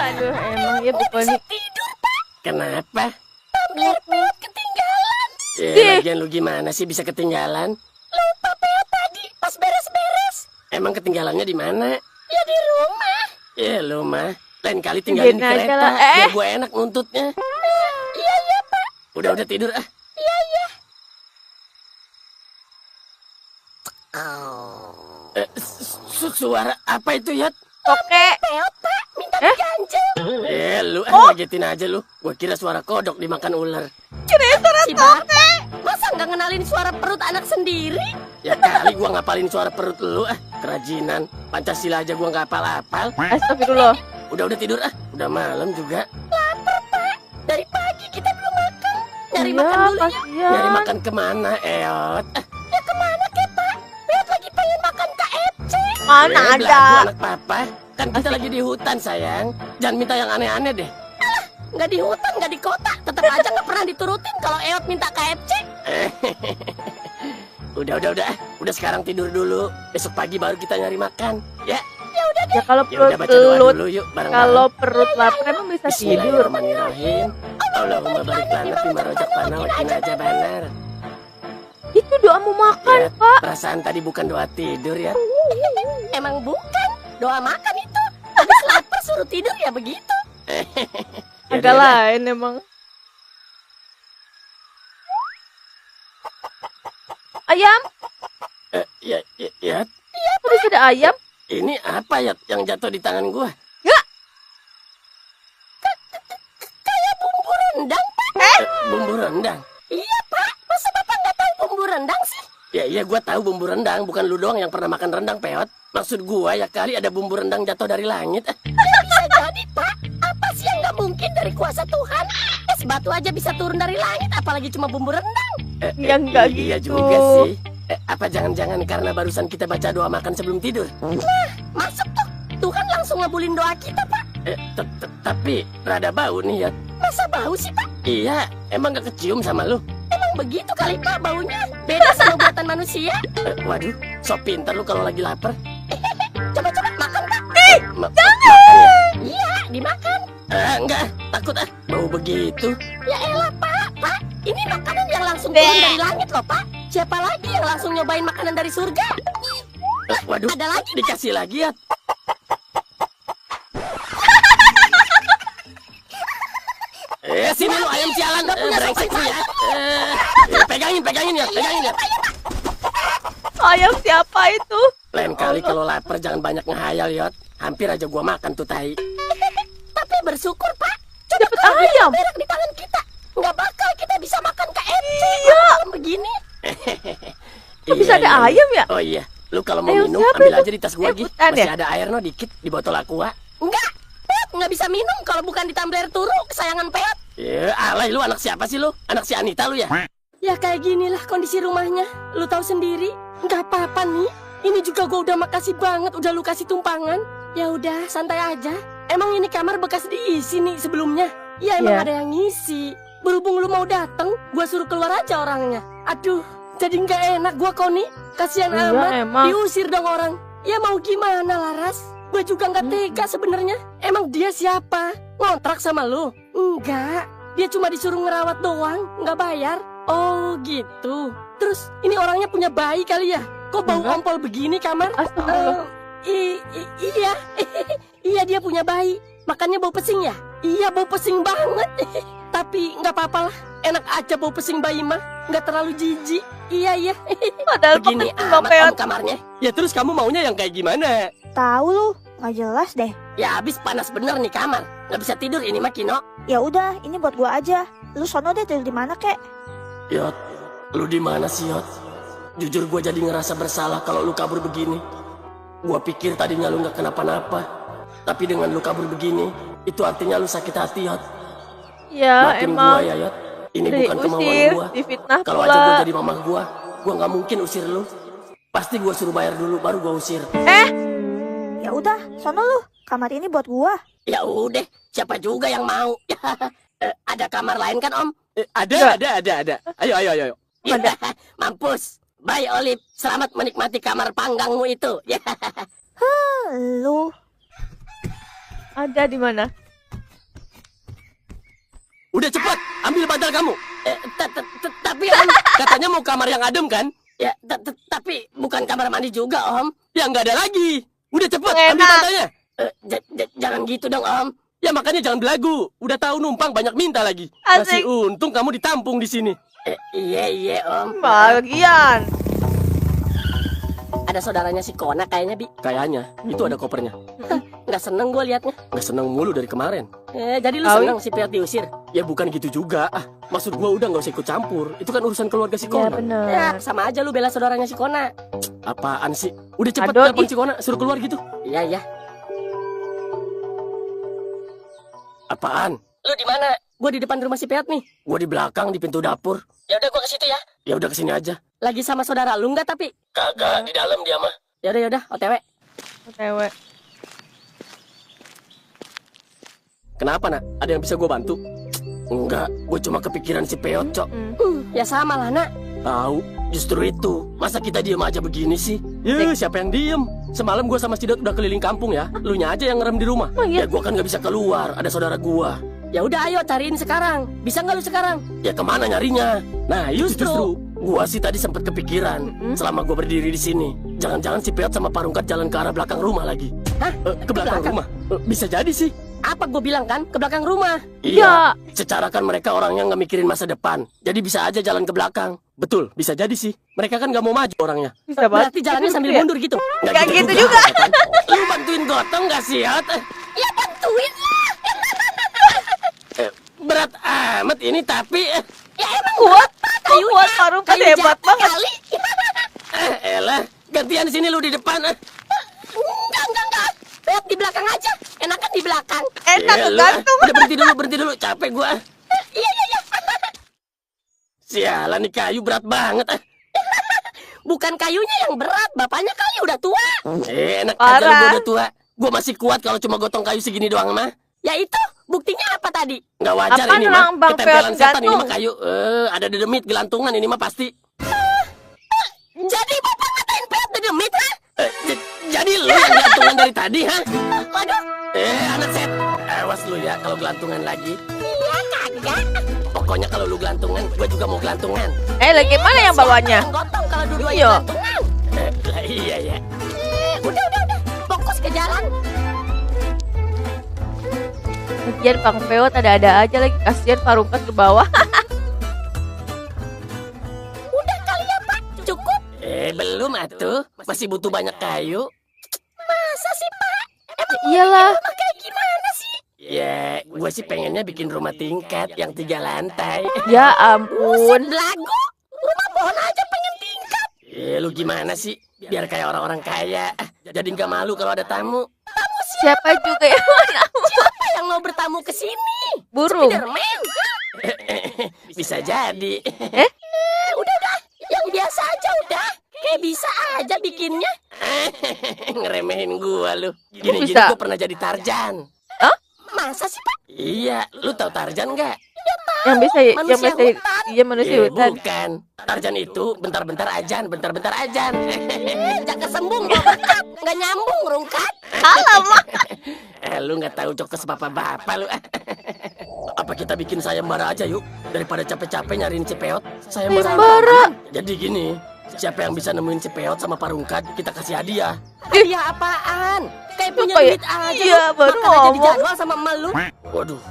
Aduh, emang ya bukannya. Kenapa? Tumbler Peot ketinggalan. Ya, lagian lu gimana sih bisa ketinggalan? Lupa Peot tadi pas beres-beres. Emang ketinggalannya di mana? Ya di rumah. Ya lu mah, lain kali tinggalin di Biarin aja kereta. lah. Biar gue enak nuntutnya. Iya Pak. Udah tidur ah. Suara apa itu ya? Oke. Peot Pak, minta diganjel. Lu ngagetin aja lu. Gua kira suara kodok dimakan ular. Si Toke. Masa nggak ngenalin suara perut anak sendiri? Ya kali gua ngapalin suara perut lu ah. Kerajinan. Pancasila aja gua nggak hafal-hafal. Astagfirullah. Udah tidur ah. Udah malam juga. Dari pagi kita belum makan. Nyari Iya, makan dulu ya. kasihan. Nyari makan kemana, Eot? Ya kemana kek Pak? Peot lagi pengen makan KFC. Mana ada? Belagu anak papa. Kan kita lagi di hutan sayang. Jangan minta yang aneh-aneh deh. Nggak di hutan, nggak di kota. Tetap aja nggak pernah diturutin kalau Eot minta KFC. Udah. Udah sekarang tidur dulu. Besok pagi baru kita nyari makan. Ya. Ya kalau Ya udah perut baca doa lu, dulu yuk bareng. kalau perut lapar emang bisa tidur. Bismillahirrahmanirrahim. Allahumma barik lana fima razaqtana wa qina adzabannar. Itu doa mau makan, Ya, Pak. perasaan tadi bukan doa tidur ya. Emang bukan. Doa makan itu. Habis lapar suruh tidur ya begitu. Ya Agak udah. lain emang. Ayam? Ya, Kok bisa ada ayam? ini apa ya yang jatuh di tangan gua? Bumbu rendang Pak. Bumbu rendang. Iya Pak. Masa Bapak nggak tahu bumbu rendang sih? Ya, gua tahu bumbu rendang, bukan lu doang yang pernah makan rendang, Peot. Maksud gua ya kali ada bumbu rendang jatuh dari langit. Ya bisa jadi Pak. Apa sih yang nggak mungkin dari kuasa Tuhan? Es batu aja bisa turun dari langit, apalagi cuma bumbu rendang. Ya enggak Iya gitu. juga sih. Apa jangan-jangan karena barusan kita baca doa makan sebelum tidur? Masuk tuh. Tuhan langsung ngabulin doa kita Pak. Tapi rada bau nih ya. Masa bau sih Pak? Iya, emang gak kecium sama lu? Emang begitu kali Pak baunya. Beda sama buatan manusia. Waduh, sok pintar lu kalau lagi lapar. Coba-coba makan Pak. Makan ya? Iya, dimakan. Enggak, takut ah, bau begitu. Ya elah Pak. Ini makanan yang langsung turun dari langit loh Pak. Siapa lagi yang langsung nyobain makanan dari surga? Waduh, Ada lagi, dikasih lagi ya. Sini lu ayam sialan, brengsek lu ya. Pegangin ya. Ayam siapa itu? Lain kali kalau lapar jangan banyak ngehayal, Yot. Hampir aja gua makan tuh tai. Tapi bersyukur Pak. Dapat ayam. Berak di tangan kita. Nggak bakal kita bisa makan KFC. Iya. Begini. Kok bisa ada ayam ya? Oh iya, lu kalau mau Ayam minum siapa ambil itu? aja di tas gua, Gi. Bukan Masih ya? ada air no dikit di botol aqua. Enggak. Peot nggak bisa minum kalau bukan di tumbler turu kesayangan Peot. Ya, alay lu anak siapa sih lu? Anak si Anita lu ya? Ya kayak ginilah kondisi rumahnya. Lu tahu sendiri. Nggak apa-apa nih. Ini juga gua udah makasih banget udah lu kasih tumpangan. Ya udah santai aja. Emang ini kamar bekas diisi nih sebelumnya. Ya emang Iya. ada yang ngisi. Berhubung lu mau dateng, gua suruh keluar aja orangnya. Aduh, jadi nggak enak gua Koni. Kasihan Iya, amat. emang. Diusir dong orang. Ya mau gimana Laras? Gua juga nggak tega sebenarnya. Emang dia siapa? Ngontrak sama lu? Enggak. Dia cuma disuruh ngerawat doang, nggak bayar. Oh gitu. Terus ini orangnya punya bayi kali ya? Kok bau Enggak. ompol begini kamar? Astagfirullah. Iya. Iya dia punya bayi. Makanya bau pesing ya? Iya bau pesing banget. Tapi nggak apa-apa lah. Enak aja bau pesing bayi mah, nggak terlalu jijik. Iya. Padahal Begini penting Bang amat Peot. om kamarnya. Ya terus kamu maunya yang kayak gimana? Tahu lu, nggak jelas deh. Ya habis panas bener nih kamar. Nggak bisa tidur ini mah Kino. Ya udah, ini buat gua aja. Lu sono deh tidur di mana kek? Yot, lu di mana sih Yot? Jujur gue jadi ngerasa bersalah kalau lu kabur begini. Gua pikir tadinya lu nggak kenapa-napa, tapi dengan lu kabur begini, itu artinya lu sakit hati Yot. Ya Maafin emang gua ya Yot. Ini bukan kemauan diusir, gua. difitnah Kalau aja gua pula. jadi mamah gua nggak mungkin usir lu. Pasti gua suruh bayar dulu baru gua usir. Ya udah, sono lu. Kamar ini buat gua. Ya udah, siapa juga yang mau? Ada kamar lain kan Om? Ada. Ayo. Ya, mampus. Bye Olip, selamat menikmati kamar panggangmu itu. Ya. Lu. Ada di mana? Udah cepat, ambil bantal kamu. Tapi Om, katanya mau kamar yang adem kan? Ya, tapi bukan kamar mandi juga Om. Ya nggak ada lagi. Udah cepat, ambil Enak. bantalnya. Jangan gitu dong Om. Ya makanya jangan belagu. Udah tahu numpang banyak minta lagi. Asik. Masih untung kamu ditampung di sini. Iya Om. Bagian. Ada saudaranya si Kona kayaknya Bi. Kayaknya. Itu ada kopernya. Nggak seneng gue liatnya. Nggak seneng mulu dari kemarin. Jadi lu Awi. seneng si Peot diusir? Ya bukan gitu juga. Maksud gue udah nggak usah ikut campur. Itu kan urusan keluarga si Ya Kona. bener. Ya, sama aja lu bela saudaranya si Kona. Apaan sih? Udah cepet Aduh, telepon ih. si Kona, suruh keluar gitu. Iya. Apaan? Lu di mana? Gua di depan rumah si Peot nih. Gua di belakang di pintu dapur. Ya udah gua ke situ ya. Ya udah kesini aja. Lagi sama saudara lu nggak tapi? Kagak, di dalam dia mah. Ya udah, OTW. OTW. Kenapa nak? Ada yang bisa gua bantu? Enggak, gue cuma kepikiran si Peot, Cok. Ya sama lah, nak. Tahu, justru itu. Masa kita diem aja begini sih? Ya, siapa yang diem? Semalam gue sama Sidot udah keliling kampung ya. Lu nya aja yang ngerem di rumah. Oh, iya. Ya gue kan nggak bisa keluar, ada saudara gua. Ya udah ayo cariin sekarang. Bisa nggak lu sekarang? Ya kemana nyarinya? Nah justru gua sih tadi sempat kepikiran selama gua berdiri di sini. Jangan-jangan si Peot sama Parungkat jalan ke arah belakang rumah lagi. Hah? Ke belakang rumah? Bisa jadi sih. Apa gue bilang kan? Ke belakang rumah. Iya. Secara kan mereka orangnya nggak mikirin masa depan. Jadi bisa aja jalan ke belakang. Betul, bisa jadi sih. Mereka kan nggak mau maju orangnya. Bisa banget. Berarti jalannya sambil Ya? mundur gitu. Nggak gitu juga. Kan? Lu bantuin gotong nggak sih, Yot? Ya bantuin lah. Berat amat ini tapi ya emang Kuat. Kuat Parungkat kayu hebat jati banget. kali. Elah, gantian sini lu di depan. Enggak. Lihat di belakang aja. Enakan di belakang. Enak kegantung. Udah berhenti dulu, capek gua. Iya. Sialan nih kayu berat banget. Bukan kayunya yang berat, bapaknya kali udah tua. Enak aja lu gua udah tua. Gua masih kuat kalau cuma gotong kayu segini doang mah. Ya itu, buktinya apa tadi? Nggak wajar Apaan ini mah. orang Bang Ketempelan Peot setan ini gantung? mah kayu. Ada dedemit gelantungan ini mah pasti. Jadi bapak ngatain Peot dedemit, ha? Jadi lu yang gelantungan dari tadi, ha? Waduh. Anak set. Awas lu ya kalau gelantungan lagi. Iya, kagak. Pokoknya kalau lu gelantungan, gua juga mau gelantungan. Lagi mana yang bawahnya? Siapa yang gotong kalau dua-duanya Iya. gelantungan? Lah iya ya. Udah. Fokus ke jalan. Lagian Bang Peot ada-ada aja lagi. Kasian Parungkat ke bawah. Udah kali ya Pak, cukup. Belum atuh, masih butuh banyak kayu. Masa sih Pak? Iyalah. Rumah kayak gimana sih? Ya, gue sih pengennya bikin rumah tingkat yang 3 lantai. Ya ampun. Belagu, rumah pohon aja pengen tingkat. Lu gimana sih? Biar kayak orang-orang kaya. Jadi nggak malu kalau ada tamu. Siapa juga yang mana? Siapa yang mau bertamu ke sini? Burung. Spiderman. Bisa jadi. Udah. Yang biasa aja udah. Kayak bisa aja bikinnya. Ngeremehin gua lu. Gini-gini bisa? gua pernah jadi Tarzan. Hah? Masa sih, Pak? Iya, lu tahu Tarzan nggak? Yang bisa Manusia hutan. iya manusia hutan. Bukan. Tarzan itu bentar-bentar ajan. Jangan kesembung, bapak. Nggak nyambung, rungkat. Alamak. Lu nggak tahu jokes bapak-bapak lu. Apa kita bikin sayembara aja yuk? Daripada capek-capek nyariin Cipeot. Sayembara. Jadi gini, siapa yang bisa nemuin Cipeot sama Parungkat, kita kasih hadiah. Hadiah apaan? Kayak punya Apa ya? duit aja. Iya, lu. baru Makan aja ngomong. dijadwal sama emak lu. Waduh,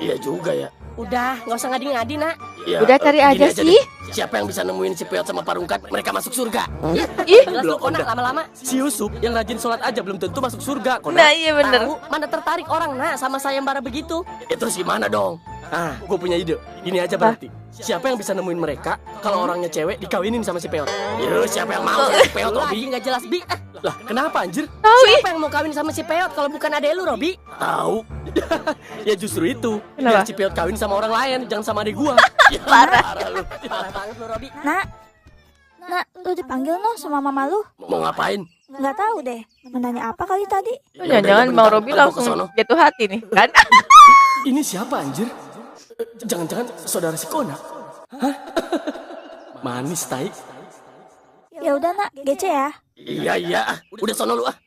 iya juga ya. Udah, nggak usah ngadi-ngadi, nak. Ya, Udah cari gini aja sih. deh. Siapa yang bisa nemuin si Peot sama Parungkat, mereka masuk surga. Ih, Jelas lu Kona lama-lama. Si Yusuf yang rajin sholat aja belum tentu masuk surga, Kona. Nah iya bener. Tahu, mana tertarik orang nah sama sayembara begitu. Ya terus gimana dong? Ah, gue punya ide. Gini aja berarti. Siapa yang bisa nemuin mereka kalau orangnya cewek dikawinin sama si Peot? Yuk, siapa yang mau sama si Peot, Lu Robi? lagi nggak jelas, Bi. Lah, kenapa anjir? Siapa yang mau kawin sama si Peot kalau bukan adek lu, Robi? Tahu? Ya justru itu. Kenapa? Biar si Peot kawin sama orang lain, jangan sama adik gua. Parah lu. Parah banget lu, Robi. Nak, lu dipanggil no sama mama lu? Mau ngapain? Nggak tahu deh. Menanya apa kali tadi? Oh, jangan-jangan Bang Robi langsung jatuh hati nih kan? Ini siapa anjir? Jangan-jangan saudara si Kona? Hah? Manis tai. Ya udah nak, gece ya. Iya. Udah sono lu ah.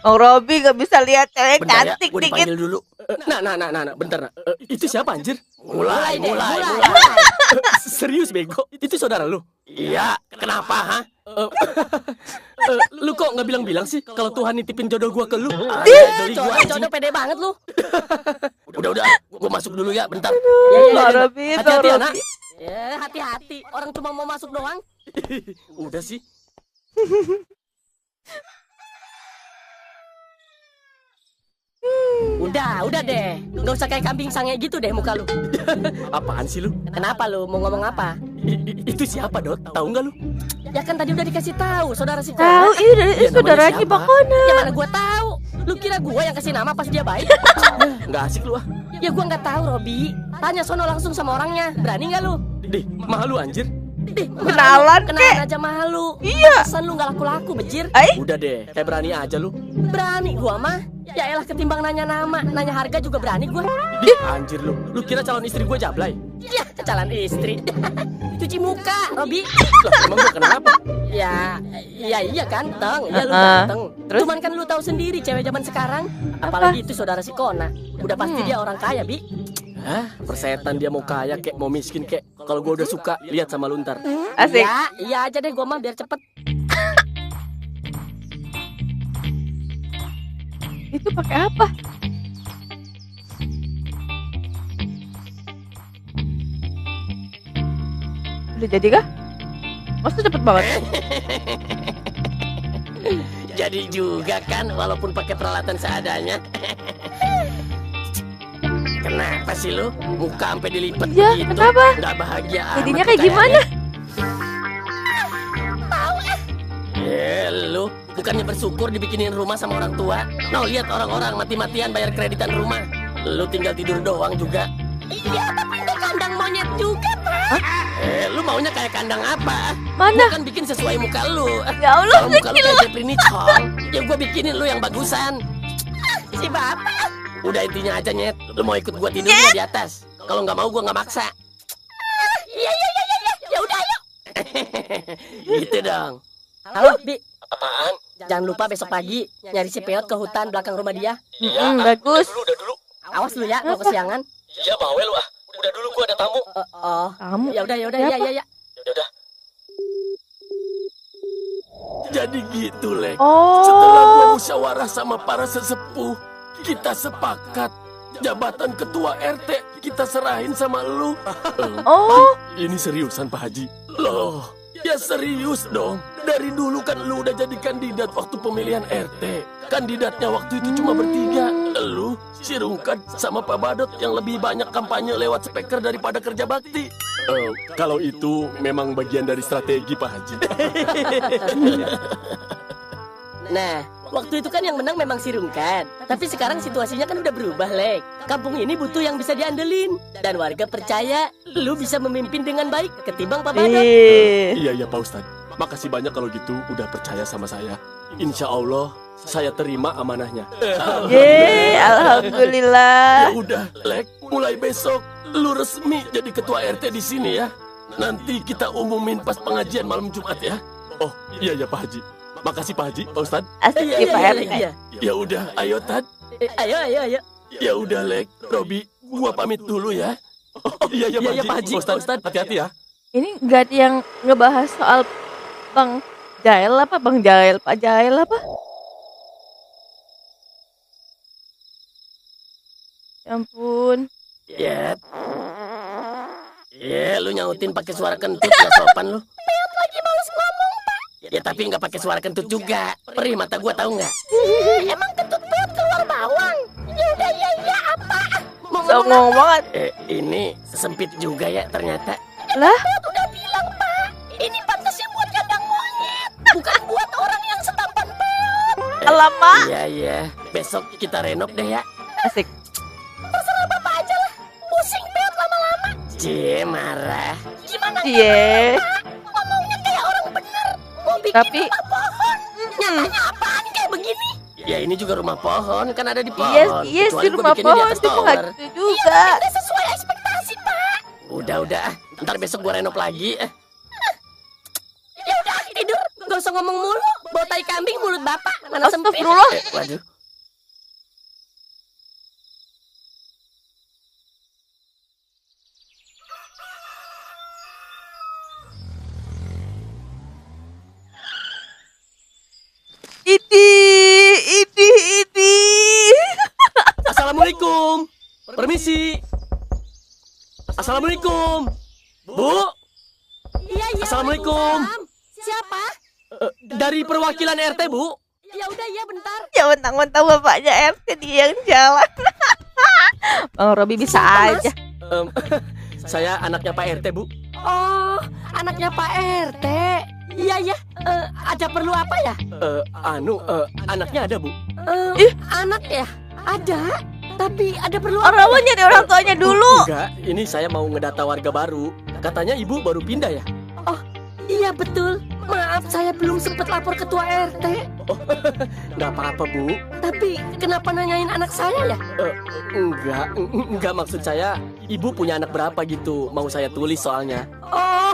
Bang Robi gak bisa lihat cewek Bentar ya, cantik gue dikit. dipanggil dulu. Nah, bentar. Itu siapa anjir? Mulai. Serius bego? Itu saudara lu? Iya, kenapa ha? Lu kok nggak bilang-bilang sih kalau Tuhan nitipin jodoh gua ke lu? Geli gua anjing. Jodoh pede banget lu. Udah, gua masuk dulu ya, bentar. Bang Robi, Bang Hati-hati ya, Nak. Robi. Ya, hati-hati. Orang cuma mau masuk doang. Udah sih. Udah deh. Nggak usah kayak kambing sange gitu deh muka lu. Apaan sih lu? Kenapa lu mau ngomong apa? Itu siapa, Dot? Tahu nggak lu? Ya kan tadi udah dikasih tahu, saudara si Tahu, Kona. ini dari namanya saudaranya siapa? Bang Kona. Ya mana gua tahu. Lu kira gua yang kasih nama pas dia baik? Nggak asik lu ah. Ya gua nggak tahu, Robi. Tanya sono langsung sama orangnya. Berani nggak lu? Dih, malu anjir. Kenalan aja malu. Iya. Pesan lu nggak laku-laku, bejir. Udah deh, kayak berani aja lu. Berani gua mah. Ya elah ketimbang nanya nama, nanya harga juga berani gua. Dih, anjir lu. Lu kira calon istri gua jablay? Ya, calon istri. Cuci muka, Robi. Lah, emang gua kenapa? Ya, iya ganteng. Iya lu Ah, ganteng. terus? Cuman kan lu tahu sendiri cewek zaman sekarang. Apalagi itu saudara si Kona. Udah pasti dia orang kaya, Bi. Hah? Persetan dia mau kaya kek, mau miskin kek. Kalau gua udah suka, lihat sama lu ntar. Asik. Ya, iya aja deh gua mah biar cepet. Itu pakai apa? Udah jadi kah? Masa cepet banget? Jadi juga kan, walaupun pakai peralatan seadanya. Kenapa sih lu? Muka sampai dilipat Iya, begitu? kenapa? Nggak bahagia Jadinya amat kayak kayaknya. gimana? Lu bukannya bersyukur dibikinin rumah sama orang tua? No, lihat orang-orang mati-matian bayar kreditan rumah. Lu tinggal tidur doang juga. Iya, tapi itu kandang monyet juga, Pak. Lu maunya kayak kandang apa? Mana? Gua kan bikin sesuai muka lu. Ya Allah, Kalau muka lu kayak Jeffrey Nicole, ya gua bikinin lu yang bagusan. Si Bapak. Udah intinya aja nyet, lu mau ikut gua tidur nggak di atas? Kalau nggak mau gua nggak maksa. Iya. Ya udah, ayo. Gitu dong. Halo, Bi. Apaan? Jangan lupa besok pagi nyari si Peot ke hutan belakang rumah dia. Bagus. Udah dulu. Awas lu ya kalau kesiangan. Iya, bawel lu ah. Udah dulu gua ada tamu. Oh. Kamu. Ya udah, Siapa? iya. Udah. Jadi gitu, Lek. Setelah Oh. gua musyawarah sama para sesepuh, kita sepakat jabatan ketua RT kita serahin sama lu. Oh. Ini seriusan Pak Haji? Loh, ya serius dong. Dari dulu kan lu udah jadi kandidat waktu pemilihan RT. Kandidatnya waktu itu cuma bertiga. Lu, si Rungkat, sama Pak Badot yang lebih banyak kampanye lewat speaker daripada kerja bakti. Kalau itu memang bagian dari strategi Pak Haji. Nah, waktu itu kan yang menang memang si Rungkat. Tapi sekarang situasinya kan udah berubah, Lek. Kampung ini butuh yang bisa diandelin. Dan warga percaya lu bisa memimpin dengan baik ketimbang Pak Badot. Iya Pak Ustadz. Makasih banyak kalau gitu udah percaya sama saya. Insya Allah saya terima amanahnya. Yeay, alhamdulillah. Ya udah, Lek, mulai besok lu resmi jadi ketua RT di sini ya. Nanti kita umumin pas pengajian malam Jumat ya. Oh iya Pak Haji. Makasih Pak Haji, Pak Ustadz. Asik ya Pak RT. Iya. Ya udah, ayo Tad. Ayo. Ya udah, Lek, Robi, gua pamit dulu ya. Iya Pak Haji, Pak Ustadz. Ustadz. Hati-hati ya. Ini nggak ada yang ngebahas soal Bang Jael apa? Bang Jael, Pak Jael apa? Ya ampun. Ya. Ya, lu nyautin pakai suara kentut ya sopan lu. Peot lagi males ngomong, Pak. Ya tapi nggak pakai suara kentut juga. Perih mata gua tahu nggak? Emang kentut Peot keluar bawang? Ya udah ya apa? Mau Songong banget. Ini sempit juga ya ternyata. Lah, Peot udah bilang, Pak. Ini pantasnya buat kandang monyet, bukan buat orang yang setampan Peot. alamak. Iya. Besok kita renov deh ya. Asik. Terserah Bapak aja lah. Pusing Peot lama-lama. Cie, marah. Gimana Cie. ngomongnya kayak orang bener? Mau bikin Tapi rumah pohon. Nyatanya apaan kayak begini? Ya ini juga rumah pohon, kan ada di pohon. iya Kecuali sih gua rumah bikinnya di pohon atas cuma tower. nggak gitu juga. Udah sesuai ekspektasi, Pak. Udah. Ntar besok gua renov lagi. Ya udah tidur. Gak usah ngomong mulu. Bawa tai kambing mulut Bapak. Mana sempit. Astagfirullah. Waduh. Idi. Assalamualaikum. Permisi. Assalamualaikum. Bu, Iya. Assalamualaikum. Waalaikumsalam. Siapa? dari perwakilan RT, Bu. Ya udah ya bentar. Ya mentang-mentang bapaknya RT dia yang jalan. Bang Robi bisa aja. Em, saya anaknya Pak RT, Bu. Oh, anaknya Pak RT. Iya. Ada perlu apa ya? Anaknya ada, Bu. Anak ya? Ada. Tapi ada perlu Orang mau nyari orang tuanya dulu. Enggak, ini saya mau ngedata warga baru. Katanya Ibu baru pindah ya? Iya betul. Maaf saya belum sempat lapor ketua RT. Nggak apa-apa, Bu. Tapi kenapa nanyain anak saya ya? Enggak maksud saya. Ibu punya anak berapa gitu? Mau saya tulis soalnya. Oh.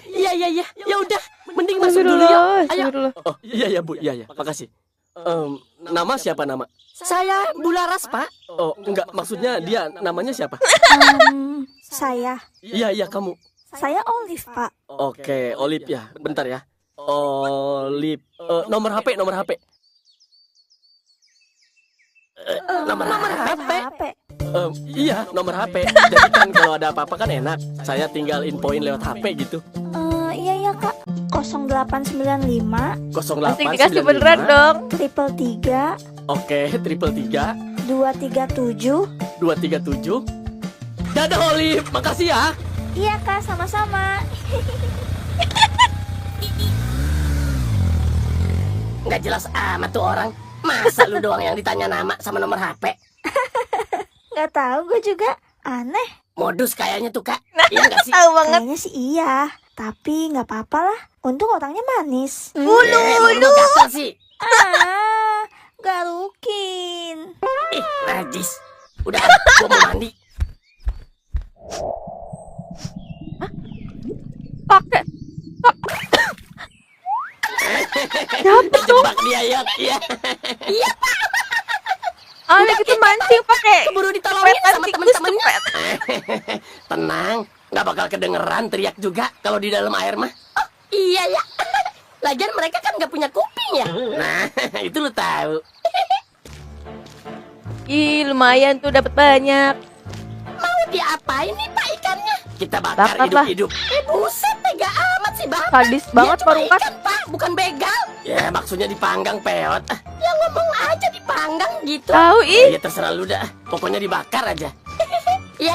Iya. Ya udah, mending masuk dulu ya. Ayo. Astagfirullah. Oh, iya, Bu. Iya. Makasih. Nama siapa nama? Saya Bularas, Pak. Oh, enggak, maksudnya dia namanya siapa? Saya. Iya, kamu. Saya Olive, Pak. Oke, Olip ya. Bentar ya. Olip. Nomor HP. Nomor HP. Iya, nomor HP. Jadi kan kalau ada apa-apa kan enak. Saya tinggal infoin lewat HP gitu. Iya, Kak. 0895 0895. Asik dikasih beneran dong. 333 Oke, 333 237. 237. Dadah Olip, makasih ya. Iya, Kak, sama-sama. Nggak jelas amat tuh orang. Masa lu doang yang ditanya nama sama nomor HP? Nggak tahu gue juga. Aneh. Modus kayaknya tuh, Kak. Iya nggak sih? Tahu banget. Kayaknya sih iya. Tapi nggak apa-apa lah. Untung orangnya manis. Bulu gatel sih. Garukin. Ih, najis. Udah, gua mau mandi. Pakai. Jebak dia, Yot. Iya. Aneh kita mancing pakai. Keburu ditolongin sama temen-temennya. Tenang, nggak bakal kedengeran teriak juga kalau di dalam air mah. Iya ya. Lagian mereka kan nggak punya kuping ya. Nah, itu lu tahu. Ih, lumayan tuh dapat banyak. Mau diapain nih Pak ikannya? Kita bakar Bakar lah. hidup-hidup. Buset, tega amat sih Bapak. Sadis banget Dia cuma Parungkas. ikan Pak, bukan begal. Ya, maksudnya dipanggang, Peot. Ya ngomong aja dipanggang gitu. Tahu ih. Ya terserah lu dah. Pokoknya dibakar aja. Iya.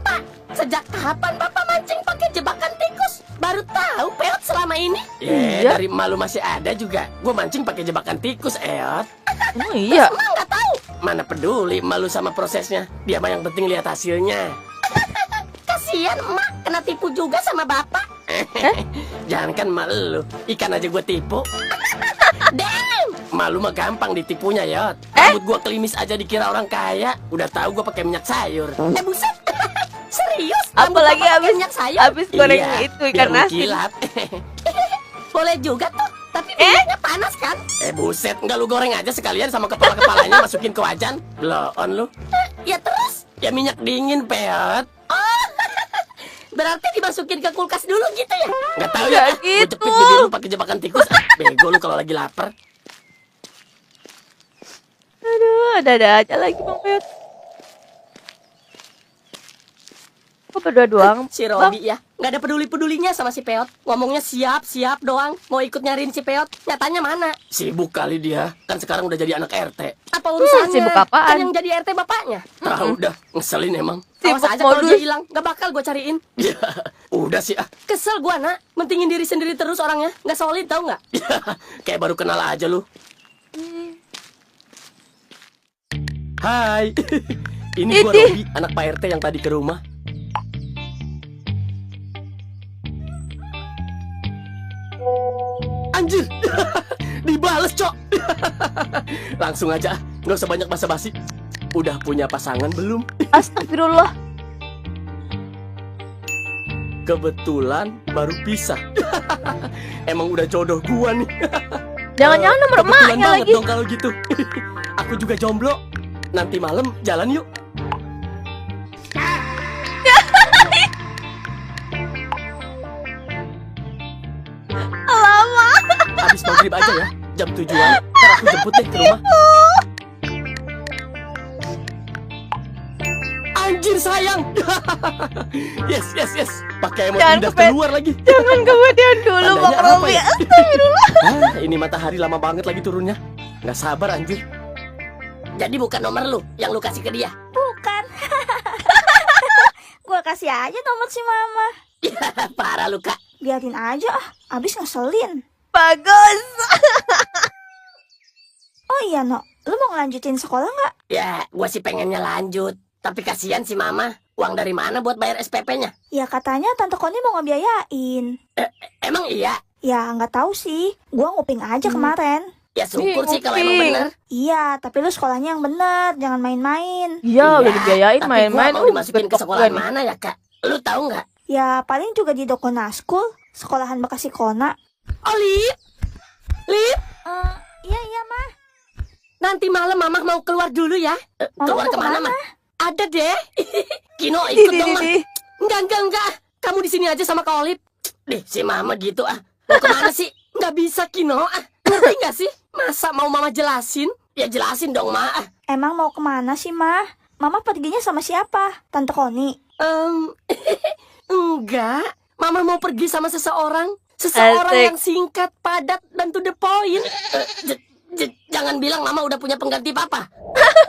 Pak, sejak kapan Bapak mancing pakai jebakan tikus? Baru tahu Peot selama ini. Iya. Dari malu masih ada juga. Gue mancing pakai jebakan tikus, Eot. Oh iya. Emang nggak tahu. Mana peduli malu sama prosesnya. Dia mah yang penting lihat hasilnya. Kasihan emak kena tipu juga sama Bapak. Jangankan malu, ikan aja gue tipu. Damn. Malu mah gampang ditipunya, Yot. Rambut gue kelimis aja dikira orang kaya. Udah tahu gue pakai minyak sayur. Buset. Serius? Apalagi Bapak pakai habis minyak sayur? habis goreng Iya, itu biar ikan asin. mengkilap. Boleh juga tuh. Tapi minyaknya panas kan? Buset, nggak lu goreng aja sekalian sama kepala-kepalanya masukin ke wajan. Bloon lu. Ya terus? Ya minyak dingin, Peot. Berarti dimasukin ke kulkas dulu gitu ya? Nggak tahu Nggak ya. Gue gitu. jepit bibir lu pakai jebakan tikus. Bego lu kalau lagi lapar. Ada aja lagi Bang Peot. Kok berdua doang? Si Robi ya, nggak ada peduli-pedulinya sama si Peot. Ngomongnya siap doang, mau ikut nyariin si Peot. Nyatanya mana? Sibuk kali dia, kan sekarang udah jadi anak RT. Apa urusannya? sibuk apaan? Kan yang jadi RT bapaknya. Tahu udah, ngeselin emang. Awas Sibuk aja kalau modus. dia hilang, nggak bakal gue cariin. Ya, udah sih ah. Kesel gua nak, mentingin diri sendiri terus orangnya. Nggak solid tau nggak? Kayak baru kenal aja lu. Hai. Ini gua Idih. Robi, anak Pak RT yang tadi ke rumah. Anjir. Dibales, Cok. Langsung aja, nggak usah banyak basa-basi. Udah punya pasangan belum? Astagfirullah. Kebetulan baru pisah. Emang udah jodoh gua nih. Jangan-jangan nomor Kebetulan emaknya banget lagi. dong kalau gitu. Aku juga jomblo. Nanti malam jalan yuk. Lama. Habis maghrib aja ya. Jam 7-an. Ntar aku jemput deh ke rumah. Anjir sayang. Yes. Pakai emoji Jangan lidah kepet. keluar lagi. Jangan kemudian dulu Tandanya Bang apa Robi. ya? Astagfirullah. Ini matahari lama banget lagi turunnya. Nggak sabar anjir. Jadi bukan nomor lu yang lu kasih ke dia. Bukan. Gua kasih aja nomor si Mama. Parah lu Kak. Biarin aja abis ngeselin. Bagus. Oh iya, No. Lu mau ngelanjutin sekolah nggak? Ya, gua sih pengennya lanjut. Tapi kasihan si Mama. Uang dari mana buat bayar SPP-nya? Ya katanya Tante Koni mau ngebiayain. Emang iya? Ya nggak tahu sih. Gua nguping aja kemarin. Ya syukur sih kalau nguping. emang bener. Iya, tapi lu sekolahnya yang bener, jangan main-main. Iya, udah dibiayain tapi main-main. gua mau dimasukin ke bentuk sekolah gua nih. mana ya Kak? Lu tahu nggak? Ya paling juga di Dokona School, sekolahan bekas Kona. Oh Lip, Iya, Mah. nanti malam Mama mau keluar dulu ya. Mama Keluar mau kemana kemana? Mah? Ada deh. Kino ikut dong Mah. Di. Enggak. Kamu di sini aja sama Kak Olip. Deh, si Mama gitu ah. Mau kemana sih? Nggak bisa Kino ah. Ngerti nggak sih? Masa mau Mama jelasin? Ya jelasin dong Ma. Emang mau kemana sih, Mah? Mama perginya sama siapa? Tante Koni. Enggak. Mama mau pergi sama seseorang. Seseorang Asik. yang singkat, padat, dan to the point. Jangan bilang Mama udah punya pengganti Papa.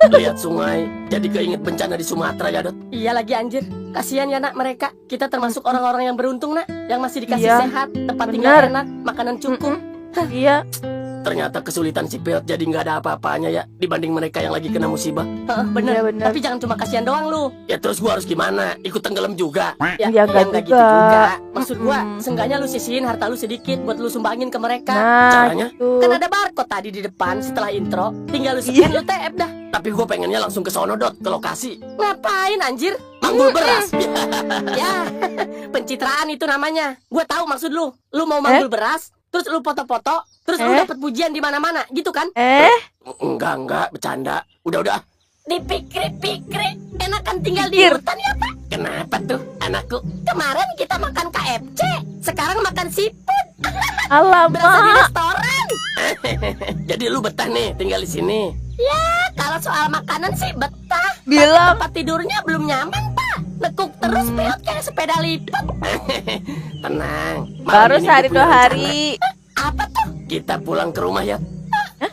Lihat sungai, jadi keinget bencana di Sumatera ya, Dot. Iya lagi anjir. Kasihan ya nak mereka. Kita termasuk orang-orang yang beruntung nak. Yang masih dikasih Iya. sehat, tempat tinggal Bener. enak, makanan cukup. Iya. Ternyata kesulitan si Peot jadi nggak ada apa-apanya ya dibanding mereka yang lagi kena musibah. Heeh, bener. Iya, bener. Tapi jangan cuma kasihan doang lu. Ya terus gua harus gimana? Ikut tenggelam juga? Ya, Ya, nggak nggak juga. gitu juga. Maksud gua, Mm-mm. seenggaknya lu sisihin harta lu sedikit buat lu sumbangin ke mereka. Nah, Caranya? gitu. Kan ada barcode tadi di depan setelah intro. Tinggal lu scan, lu tap dah. Tapi gua pengennya langsung ke sono, Dot, ke lokasi. Ngapain anjir? Manggul beras. Ya, pencitraan itu namanya. Gua tahu maksud lu. Lu mau manggul beras, terus lu foto-foto, terus lu dapet pujian di mana-mana, gitu kan? Enggak, bercanda. Udah. Dipikir-pikir, enak kan tinggal di Pikir. hutan ya Pak? Kenapa tuh anakku? Kemarin kita makan KFC, sekarang makan seafood. Berasa di Alamak. restoran. Jadi lu betah nih tinggal di sini. Ya, kalau soal makanan sih betah. Bilang. Tempat tidurnya belum nyaman Pak. Nekuk terus peot kayak sepeda lipat. Tenang. malam Baru ini sehari gua punya 2 rencana. hari. Apa tuh? Kita pulang ke rumah ya.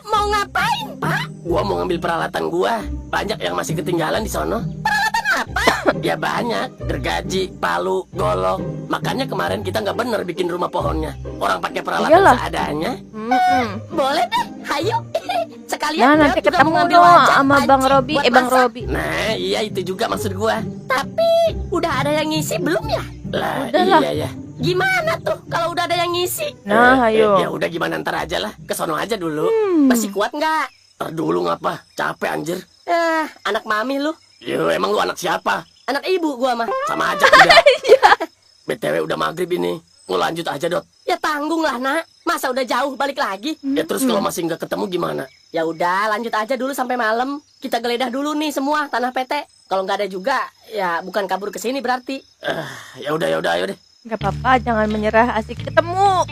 Mau ngapain Pak? Gua mau ngambil peralatan gua. Banyak yang masih ketinggalan di sono. Peralatan apa? Ya banyak, gergaji, palu, golok. Makanya kemarin kita nggak bener bikin rumah pohonnya. Orang pakai peralatan Iyalah. seadanya. Boleh deh, hayo. Sekalian Nah, Peot nanti juga ketemu mau ngambil no wajan, sama Bang panci Robi. buat Bang masak. Robi. Nah, iya itu juga maksud gua. Tapi udah ada yang ngisi belum ya? Lah, Udahlah. iya ya. Gimana tuh kalau udah ada yang ngisi? Nah, ayo. Ya udah gimana ntar aja lah. Ke sono aja dulu. Masih kuat nggak? Ntar dulu ngapa? Capek anjir. Anak mami lu, Yo, emang lu anak siapa? anak ibu gua mah. Sama aja udah. BTW udah maghrib ini. Mau lanjut aja, Dot. Ya tanggung lah nak. Masa udah jauh balik lagi? Ya terus kalau masih nggak ketemu gimana? Ya udah lanjut aja dulu sampai malam. Kita geledah dulu nih semua tanah PT. Kalau nggak ada juga, ya bukan kabur ke sini berarti. Ya udah, ayo deh. Gak apa-apa, jangan menyerah, asik ketemu.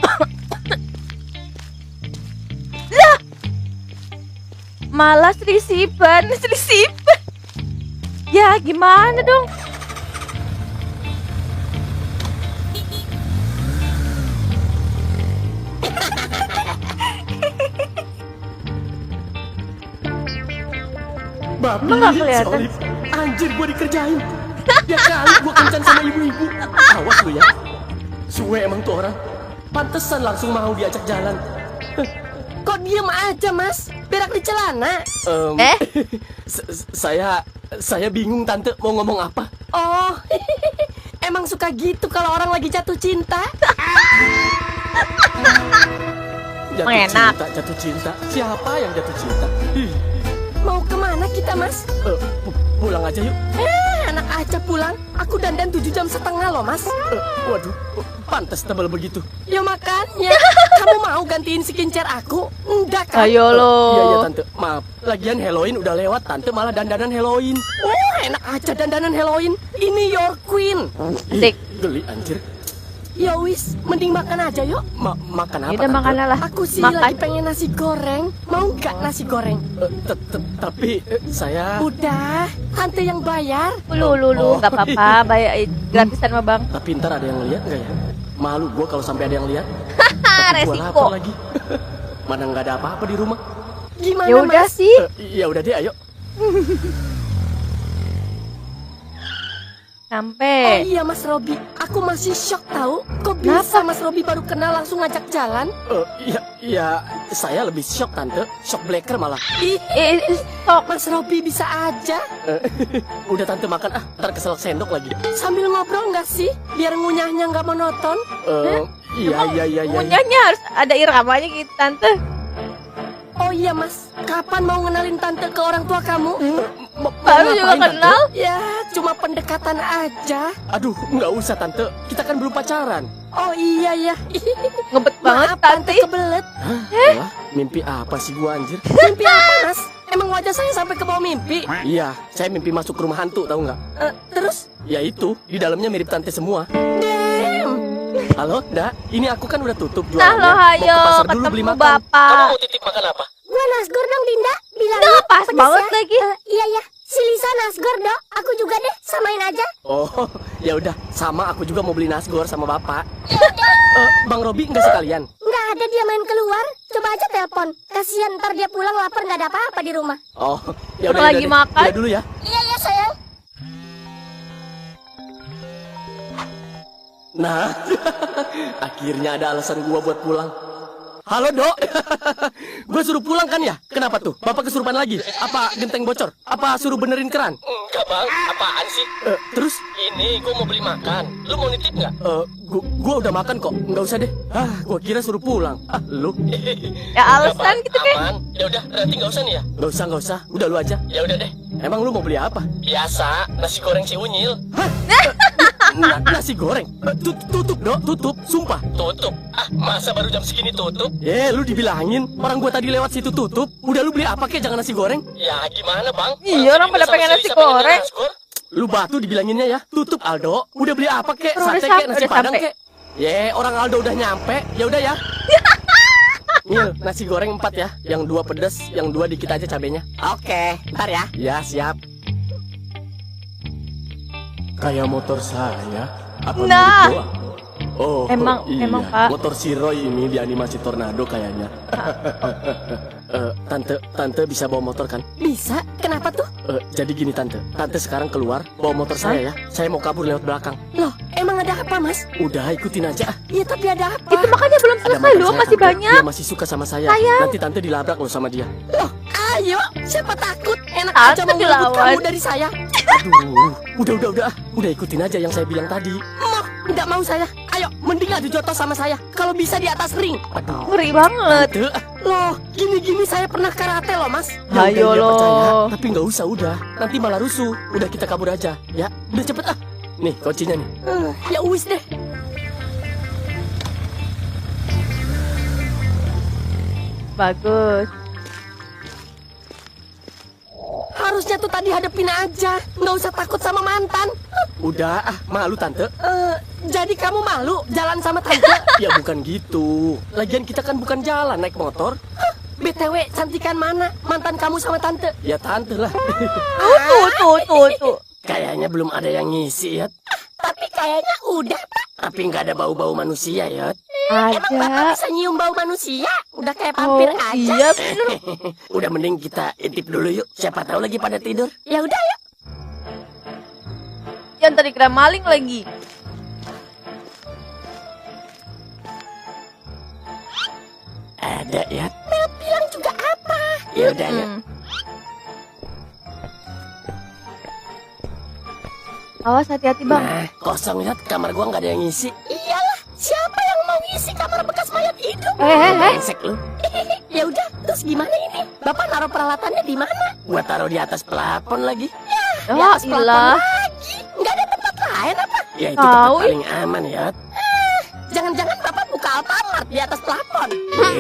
Lah. Malah selisipan. Ya gimana dong? Babi, Emang nggak kelihatan? sorry. Anjir, gua dikerjain. Ya kali gua kencan sama ibu-ibu. Awas lu ya. Suwe emang tuh orang. Pantesan langsung mau diajak jalan. Kok diem aja, Mas? Berak di celana. Saya bingung tante mau ngomong apa. Oh, emang suka gitu kalau orang lagi jatuh cinta? Enak. Jatuh cinta. Siapa yang jatuh cinta? Ih, Mau kemana kita, Mas? pulang aja yuk. Anak aja pulang. Aku dandan 7,5 jam loh, Mas. Waduh, pantas tebal begitu. Ya makanya, kamu mau gantiin skincare aku? Enggak kan? Ayo lo. Iya tante, maaf. Lagian Halloween udah lewat, tante malah dandanan Halloween. Enak aja dandanan Halloween. Ini your queen. Ih, Asik. geli anjir. Ya wis, mending makan aja yuk. Makan apa? Udah Tante? makan lah. Aku sih Makan. lagi pengen nasi goreng. Mau nggak nasi goreng? Tapi saya. Udah, tante yang bayar. Lu, nggak apa-apa, bayar gratisan sama bang. Tapi ntar ada yang lihat nggak ya? Malu gua kalau sampai ada yang lihat. Tapi gua Resiko. lapar lagi. Mana nggak ada apa-apa di rumah. Gimana, Ya udah Mas? sih. Ya udah deh, ayo. Oh Sampai. iya Mas Robi, aku masih shock tahu. Kok bisa Mas Robi baru kenal langsung ngajak jalan? Ya, saya lebih shock tante. Shock blacker malah. Ih, Stop. Mas Robi bisa aja. Udah tante makan ntar keselak sendok lagi. Sambil ngobrol nggak sih? Biar ngunyahnya nggak monoton. Iya. Punyanya harus ada iramanya gitu tante. Oh iya Mas, kapan mau ngenalin tante ke orang tua kamu? Baru juga kenal. Ya, cuma pendekatan aja. Aduh, nggak usah tante. Kita kan belum pacaran. Oh iya ya. Ngebet banget Maaf tante. tante kebelet. Alah, mimpi apa sih gua anjir? Mimpi apa Mas? Emang wajah saya sampai ke bawah mimpi? Iya, saya mimpi masuk ke rumah hantu, tahu nggak? Terus? Ya itu, di dalamnya mirip tante semua. Damn. Halo, Dak. Ini aku kan udah tutup Nah jualannya. lo hayo Mau ke pasar dulu beli ketemu makan. Kamu bapak. mau titip makan apa? Gua nasgor dong Dinda, bilang Nah, pas banget lagi. Iya ya, si Lisa nasgor dong, aku juga deh, samain aja. Oh, ya udah. Sama aku juga mau beli nasgor sama bapak. Bang Robi nggak sekalian? Nggak ada dia main keluar, coba aja telepon. Kasihan ntar dia pulang lapar nggak ada apa-apa di rumah. Oh, ya udah. Lagi deh. makan. Udah dulu ya. Iya ya sayang. Nah, akhirnya ada alasan gua buat pulang. Halo, Dok. Gua suruh pulang kan ya? Kenapa tuh? Bapak kesurupan lagi? Apa genteng bocor? Apa suruh benerin keran? Enggak bang, apaan sih? Terus? Ini gua mau beli makan. Lu mau nitip nggak? Gua udah makan kok. Nggak usah deh. Gua kira suruh pulang. Lu? Ya Enggak, alasan Bang. gitu kan. Aman. Ya udah, berarti nggak usah nih ya? Nggak usah. Udah lu aja. Ya udah deh. Emang lu mau beli apa? Biasa, nasi goreng si Unyil. Nasi goreng? Tutup, Dok. Tutup. Sumpah. Tutup. Masa baru jam segini tutup? Lu dibilangin. Orang gua tadi lewat situ tutup. Udah lu beli apa kek? Jangan nasi goreng. Ya gimana bang? Iya, orang pada pengen nasi goreng. Lu batu dibilanginnya ya. Tutup, Aldo. Udah beli apa kek? Udah Sate sampai, kek? Nasi udah padang sampai. kek? Orang Aldo udah nyampe. Ya udah ya. Mil, nasi goreng 4 ya. Yang 2 pedas, yang 2 dikit aja cabenya. Oke, ntar ya. Ya, siap. Kayak motor saya. Apa Nah. mirip doang? Oh, Emang- iya. emang, Pak. Motor si Roy ini di animasi Tornado kayaknya. Tante bisa bawa motor kan? Bisa? Kenapa tuh? Jadi gini tante sekarang keluar bawa motor saya ya. Saya mau kabur lewat belakang. Loh, emang ada apa Mas? Udah ikutin aja. Iya tapi ada apa? Itu makanya belum Ada selesai mantan loh, saya, masih Tante. banyak. Dia masih suka sama saya. Sayang. Nanti tante dilabrak loh sama dia. Loh, ayo, siapa takut? Enak Takut aja mau ngerebut dilawan. kamu dari saya. Aduh, udah ikutin aja yang saya bilang tadi. Nggak mau saya. Ayo, mending adu jotos sama saya. Kalau bisa di atas ring. Aduh, Ngeri banget. tante. Loh, gini-gini saya pernah karate loh Mas. Ya Ayo udah, iya, percaya. loh. Tapi nggak usah udah. Nanti malah rusuh. Udah kita kabur aja. Ya, udah cepet ah. Nih kuncinya nih. Ya wis deh. Bagus. Harusnya tuh tadi hadepin aja. Nggak usah takut sama mantan. Udah malu tante. Jadi kamu malu jalan sama tante? Ya bukan gitu. Lagian kita kan bukan jalan naik motor. BTW, cantikan mana? Mantan kamu sama tante? Ya tante lah. Tuh. Kayaknya belum ada yang ngisi, Yot. Tapi kayaknya udah, Pak. Tapi nggak ada bau-bau manusia, Yot. Emang Bapak Ada. bisa nyium bau manusia? Udah kayak Oh, vampir aja. iya bener. Udah mending kita intip dulu yuk. Siapa tahu lagi pada tidur. Ya udah yuk. Yang tadi kira maling lagi. Ada, Yot. Bilang juga apa? Ya udah, Yot. Awas hati-hati bang. Nah, kosong, Yot. Kamar gua nggak ada yang ngisi. Iyalah, siapa yang mau ngisi kamar bekas mayat hidup? Brengsek lu. Ya udah, terus gimana ini? Bapak naruh peralatannya di mana? Gua taruh di atas plafon lagi. Di Oh atas plafon ilah. lagi. Nggak ada tempat lain apa? Ya itu tempat Tahu, paling aman, Yot. Jangan-jangan Bapak buka Alfamart di atas plafon.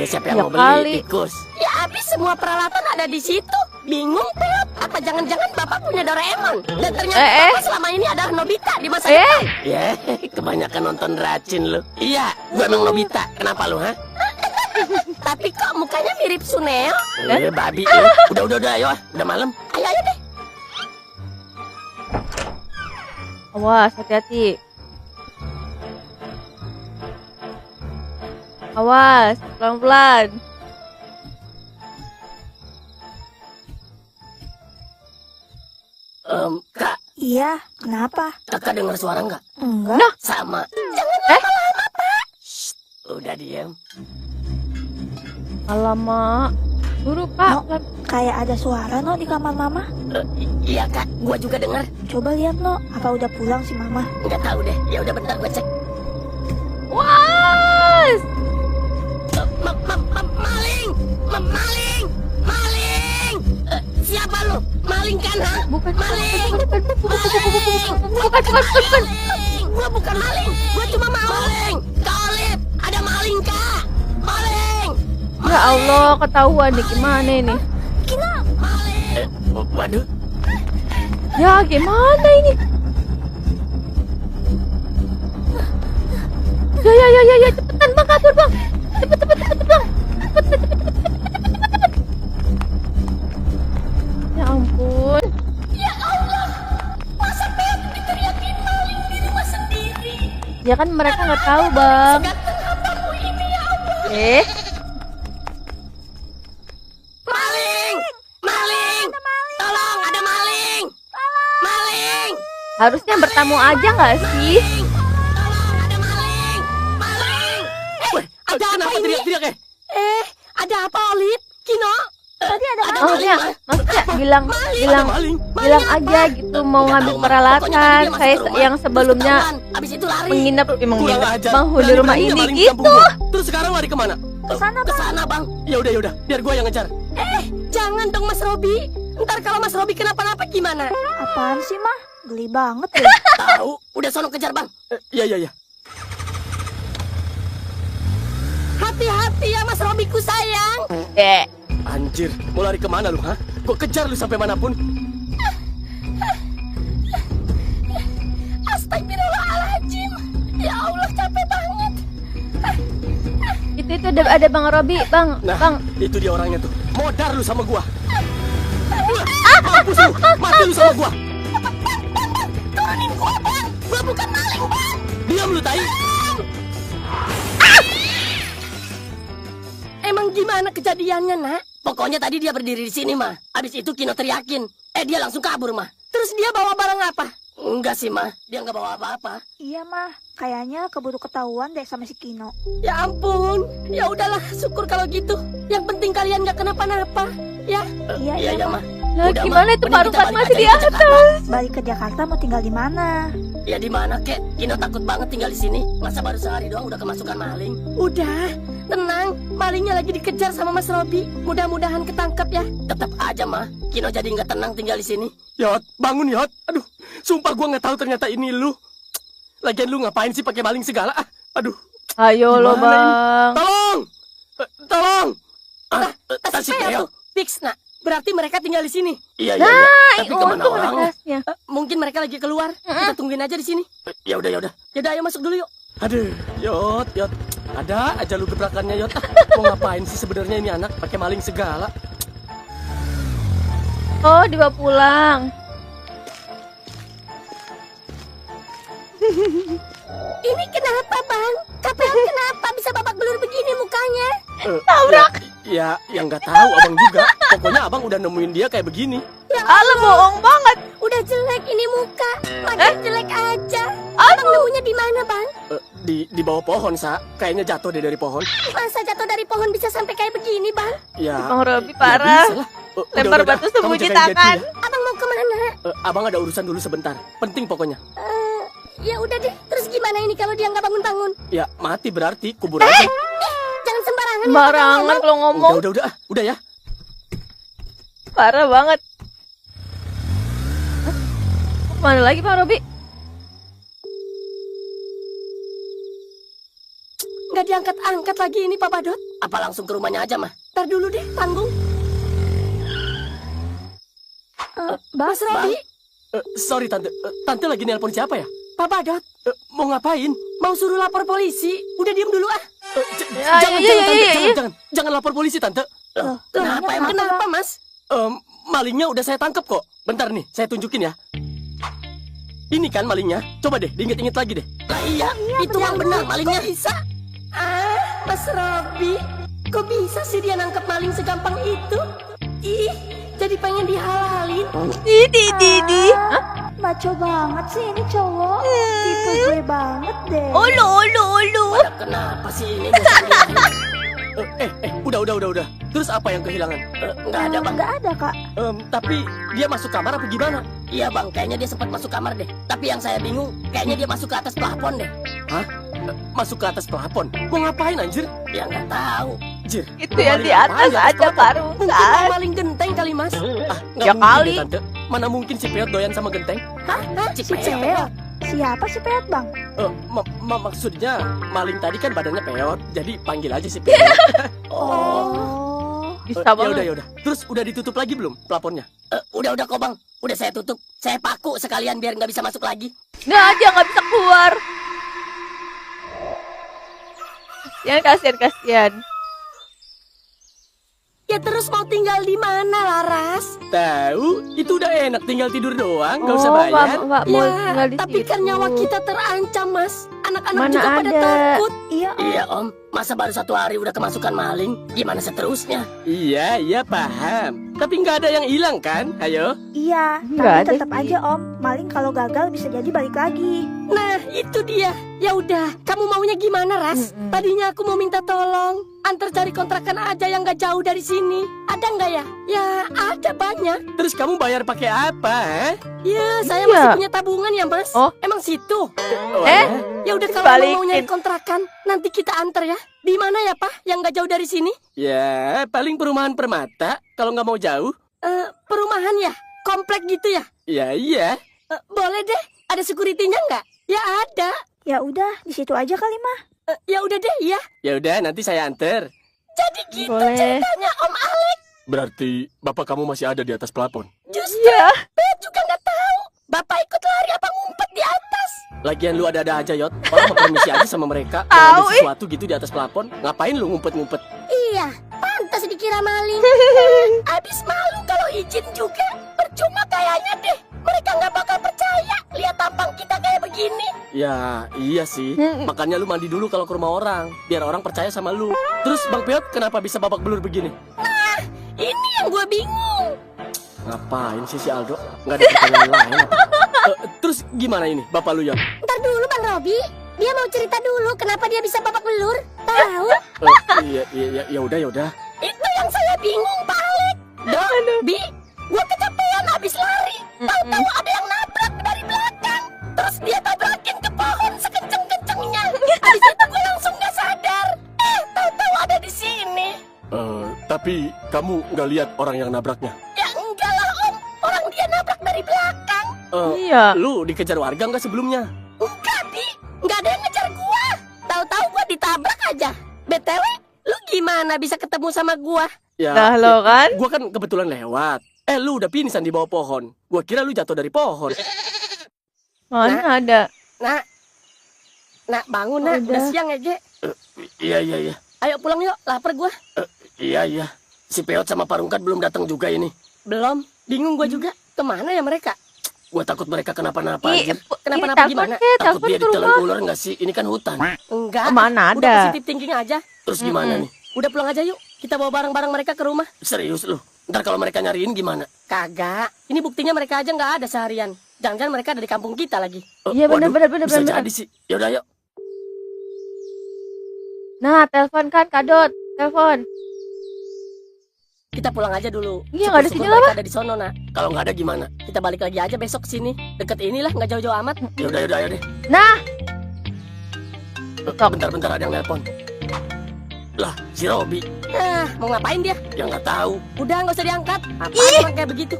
Siapa yang Ya mau beli kali. tikus? Ya habis semua peralatan ada di situ. Bingung, Peot. Apa jangan-jangan Bapak punya Doraemon? Dan ternyata Bapak selama ini adalah Nobita di masa depan. Ya, kebanyakan nonton racin lu. Iya, gua emang Nobita. Kenapa lu, ha? Tapi kok mukanya mirip Suneo? Babi lu. Udah, ayo. Udah malam. Ayo deh. Awas hati-hati. Awas pelan-pelan. Kak, Iya, kenapa? kakak dengar suara nggak? Enggak. Sama. Shh, udah diam. Alamak. Suruh pak. No, kayak ada suara no di kamar mama. Iya kak, gua juga dengar. Coba lihat no, apa udah pulang si mama? Nggak tahu deh. Ya udah bentar gua cek. Was. Maling! Maling! Maling! Siapa lu? Maling kan, ha? Bukan. Maling! Bukan. Maling! Gua bukan maling. Gua cuma mau. Maling! Kak Olip, ada maling, Kak! Maling! Ya Allah, ketahuan nih gimana ini? Maling! Waduh. Ya gimana ini? Ya, cepetan bang, kabur bang. Cepet bang. Cepet. Ya ampun. Ya Allah. Masa Peot diteriakin maling di rumah sendiri? Ya kan mereka nggak tahu bang. Ganteng hambamu ini ya Allah. Maling! Maling! Tolong, ada maling! Maling! Harusnya bertamu aja nggak sih? Tolong, ada maling! Maling! Ada apa Kenapa ini? teriak-teriak ya? Ada apa Olip? Kino? Tadi ada Ada Maksudnya bilang Maling. aja gitu mau Nggak ngambil tahu, Mak. peralatan. Pokoknya tadi dia masuk Saya ke rumah, yang terus sebelumnya ketahuan. Abis itu lari. menginap Kurang ajar. penghuni rumah Berani-beraninya ini maling di gitu. kampung gua. Terus sekarang lari kemana? Kesana Ke sana, Bang. Ya udah, biar gua yang ngejar. Jangan dong Mas Robi. Ntar kalau Mas Robi kenapa-napa gimana? apaan sih mah? Geli banget ya. Tahu, udah sono kejar, Bang. Iya. Hati-hati ya Mas Robiku sayang. Anjir, mau lari kemana lu, ha? Gua kejar lu sampai manapun. Astagfirullahaladzim. Ya Allah capek banget. Itu ada Bang Robi, Bang. Nah, Bang, itu dia orangnya tuh. Modar lu sama gua. Mampus lu, mati lu sama gua. Turunin gua Bang. Gua bukan maling Bang. Diam lu, tai. Emang gimana kejadiannya nak? Pokoknya tadi dia berdiri di sini, mah. Abis itu Kino teriakin. Dia langsung kabur, mah. Terus dia bawa barang apa? Enggak sih, mah. Dia nggak bawa apa-apa. Iya mah, kayaknya keburu ketahuan deh sama si Kino. Ya ampun. Ya udahlah syukur kalau gitu. Yang penting kalian nggak kenapa-napa. Ya. Iya, mah. nah Udah, gimana Mak. itu Mending Pak kita Rukat balik masih aja di ke atas? Jakarta. Balik ke Jakarta mau tinggal di mana? Ya di mana, kek? Kino takut banget tinggal di sini. Masa baru sehari doang udah kemasukan maling. Udah. Tenang. Malingnya lagi dikejar sama Mas Robi. Mudah-mudahan ketangkep ya. Tetap aja, mah. Kino jadi nggak tenang tinggal di sini. Yot, bangun Yot. Aduh, sumpah gua nggak tahu ternyata ini lu. Lagian lu ngapain sih pakai maling segala? Aduh, Ayo lo Gimana Bang. tolong, tolong. Tas si Saya Theo. tuh. Fix nak. Berarti mereka tinggal di sini. Iya. Tapi kemana Untung ada orangnya? gasnya. Mungkin mereka lagi keluar. Kita tungguin aja di sini. Ya udah. Yaudah ayo masuk dulu yuk. Aduh, Yot. Ada aja lu gebrakannya, Yot. Mau ngapain sih sebenarnya ini anak pakai maling segala? Oh, dibawa pulang. Ini kenapa, Bang? KPL kenapa bisa babak belur begini mukanya? Tabrak. Ya, yang nggak tahu abang juga. Pokoknya abang udah nemuin dia kayak begini. Alah, bohong banget. Udah jelek ini muka, makin jelek aja. Abang nemunya di mana, Bang? Di bawah pohon, Sa. Kayaknya jatuh deh dari pohon. Masa jatuh dari pohon bisa sampai kayak begini, Bang? Ya. Bang Robi ya parah. bisa lah. Lempar Udah, batu kamu sembunyi jagain Betty tangan. ya. Abang mau kemana? Abang ada urusan dulu sebentar. Penting pokoknya. Ya udah deh, terus gimana ini kalau dia nggak bangun-bangun? Ya, mati berarti kubur aja. Jangan sembarangan. ya, Sembarangan Bang. kalau ngomong. Udah ya. Parah banget. Hah? Mana lagi Bang Robi? Nggak diangkat-angkat lagi ini Pak Badot. Apa langsung ke rumahnya aja, mah? Ntar dulu deh, tanggung. Mas Robi, Sorry tante. Tante lagi nelpon siapa ya? Pak Badot, Mau ngapain? mau suruh lapor polisi. Udah diem dulu ah. Jangan lapor polisi tante. Kenapa emang? Kenapa Mas? Malingnya udah saya tangkap kok. Bentar nih, saya tunjukin ya. Ini kan malingnya. Coba deh, diinget-inget lagi deh. Lah iya, itu yang benar malingnya. Bisa? Mas Robi, kok bisa sih dia nangkep maling segampang itu? Ih, jadi pengen dihalalin. Maco banget sih ini cowok. Tipe gue banget deh. Ulu. Kenapa sih ini bosannya? Udah. Terus apa yang kehilangan? Nggak ada, Bang. Nggak ada, Kak. Tapi dia masuk kamar apa gimana? Iya, Bang. Kayaknya dia sempat masuk kamar deh. Tapi yang saya bingung, kayaknya dia masuk ke atas plafon deh. Hah? Masuk ke atas plafon? Mau ngapain anjir? Ya nggak tahu. Jir. Itu yang di atas Maling aja plafon? Mungkin barusan. yang maling genteng kali Mas. Nggak Ya mungkin kali. deh, tante. Mana mungkin si Peot doyan sama genteng? Si Peot. Siapa si Peot, Bang? Maksudnya maling tadi kan badannya Peot, jadi panggil aja si Peot. Oh. Bisa banget. Ya udah. Terus udah ditutup lagi belum plafonnya? Udah kok, Bang. Udah saya tutup. Saya paku sekalian biar nggak bisa masuk lagi. Nggak aja, nggak bisa keluar. Kasihan. Ya terus mau tinggal di mana Laras? Tahu, itu udah enak tinggal tidur doang, nggak usah bayar. Mbak mau Ya, tinggal di tapi situ. kan nyawa kita terancam Mas. Anak-anak Mana juga pada ada. takut. Iya, Iya, Om. Masa baru 1 hari udah kemasukan maling? Gimana seterusnya? Iya, paham. Tapi nggak ada yang hilang kan? Ayo. iya. Nggak Tapi ada tetap sih. aja, Om. Maling kalau gagal bisa jadi balik lagi. Nah, itu dia. Ya udah, kamu maunya gimana, Ras? Tadinya aku mau minta tolong antar cari kontrakan aja yang gak jauh dari sini. Ada nggak ya? Ya, ada banyak. Terus kamu bayar pakai apa? Ya, saya Iya. masih punya tabungan ya, Mas. Oh. Emang situ. Eh? Ya udah kalau Balikin. emang mau nyari kontrakan, nanti kita antar ya. Di mana ya, Pak? Yang gak jauh dari sini? Ya, paling perumahan Permata. Kalau nggak mau jauh, Perumahan ya? Komplek gitu ya? ya iya. Boleh deh. Ada security-nya nggak? Ya ada. Ya udah, di situ aja kali mah. Ya udah deh, ya. Ya udah, nanti saya anter. Jadi gitu Boleh. ceritanya Om Alex. Berarti bapak kamu masih ada di atas plafon. Justru Iya. Beb juga nggak tahu. Bapak ikut lari apa ngumpet di atas? Lagian lu ada-ada aja, Yot. Orang mau permisi aja sama mereka. Tahu, Kalau ada sesuatu gitu di atas plafon, ngapain lu ngumpet-ngumpet? Iya, pantas dikira maling. Abis malu kalau izin juga. Percuma kayaknya deh. Mereka nggak bakal percaya lihat tampang kita kayak begini. Ya, iya sih. Makanya lu mandi dulu kalau ke rumah orang, biar orang percaya sama lu. Terus Bang Peot kenapa bisa babak belur begini? Ini yang gue bingung. Ngapain sih si Aldo? Nggak ada pertanyaan lain apa? Terus gimana ini, bapak lu, Yot? Ntar dulu Bang Robi, dia mau cerita dulu kenapa dia bisa babak belur. Tahu? Ya udah. Itu yang saya bingung, Pak Alex. Dok, Bi, gue kecapean habis lari. Tahu-tahu ada yang nabrak dari belakang. Terus dia tabrakin ke pohon sekenceng-kencengnya. Habis itu gue langsung gak sadar. Tahu-tahu ada di sini. Tapi kamu nggak lihat orang yang nabraknya? Ya enggak lah Om, orang dia nabrak dari belakang. Iya. Lu dikejar warga nggak sebelumnya? Enggak, Bi, nggak ada yang ngejar gua. Tahu-tahu gua ditabrak aja. BTW, lu gimana bisa ketemu sama gua? Ya, Nah, lo kan? gua kan kebetulan lewat. Lu udah pingsan di bawah pohon. Gua kira lu jatuh dari pohon. Mana ada? Nak, bangun nak, udah siang ya, Ge. Iya. Ayo pulang yuk, lapar gua. Iya. Si Peot sama Parungkat belum datang juga ini. Belum, bingung gua juga. Kemana ya mereka? Gua takut mereka kenapa-napa Ih, anjir. Kenapa-napa gimana? Takut telepon dia ke ditelan rumah. ular nggak sih? Ini kan hutan. Enggak. Mana Udah ada? positif thinking aja. Terus gimana nih? Udah pulang aja yuk. Kita bawa barang-barang mereka ke rumah. Serius lu? Ntar kalau mereka nyariin gimana? Kagak. Ini buktinya mereka aja nggak ada seharian. Jangan-jangan mereka ada di kampung kita lagi. Iya, bener, Waduh, bener. Bisa jadi sih. Yaudah yuk. Nah, telepon kan Kadot. Telepon. Kita pulang aja dulu. Iya, nggak ada Syukur-syukur sinyal, mereka ada di sono, nak. Kalau nggak ada gimana? Kita balik lagi aja besok ke sini. Deket inilah, nggak jauh-jauh amat. Yaudah ayo deh. Nah, Bentar ada yang nelpon. Lah, si Robi. Nah, mau ngapain dia? Ya nggak tahu. Udah nggak usah diangkat. Apa orang kayak begitu?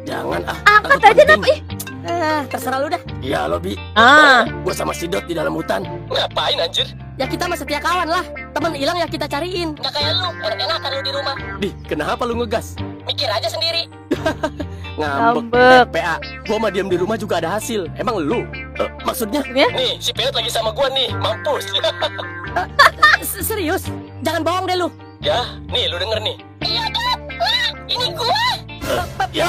Jangan angkat takut aja penting. Terserah lu dah. Iya, Lobi. Ah, Gua sama si Dot di dalam hutan. Ngapain anjir? Ya kita mah setia kawan lah. Teman hilang ya kita cariin. Nggak kayak lu, enak-enakan lu di rumah. Dih, kenapa lu ngegas? Mikir aja sendiri. Ngambek. ngambek. PA, gua mah diam di rumah juga ada hasil. Emang lu? Maksudnya? Nih, si Peot lagi sama gua nih, mampus. Serius? Jangan bohong deh lu. Ya, nih lu denger nih. Iya, Dad. Wah, ini gua. Ya,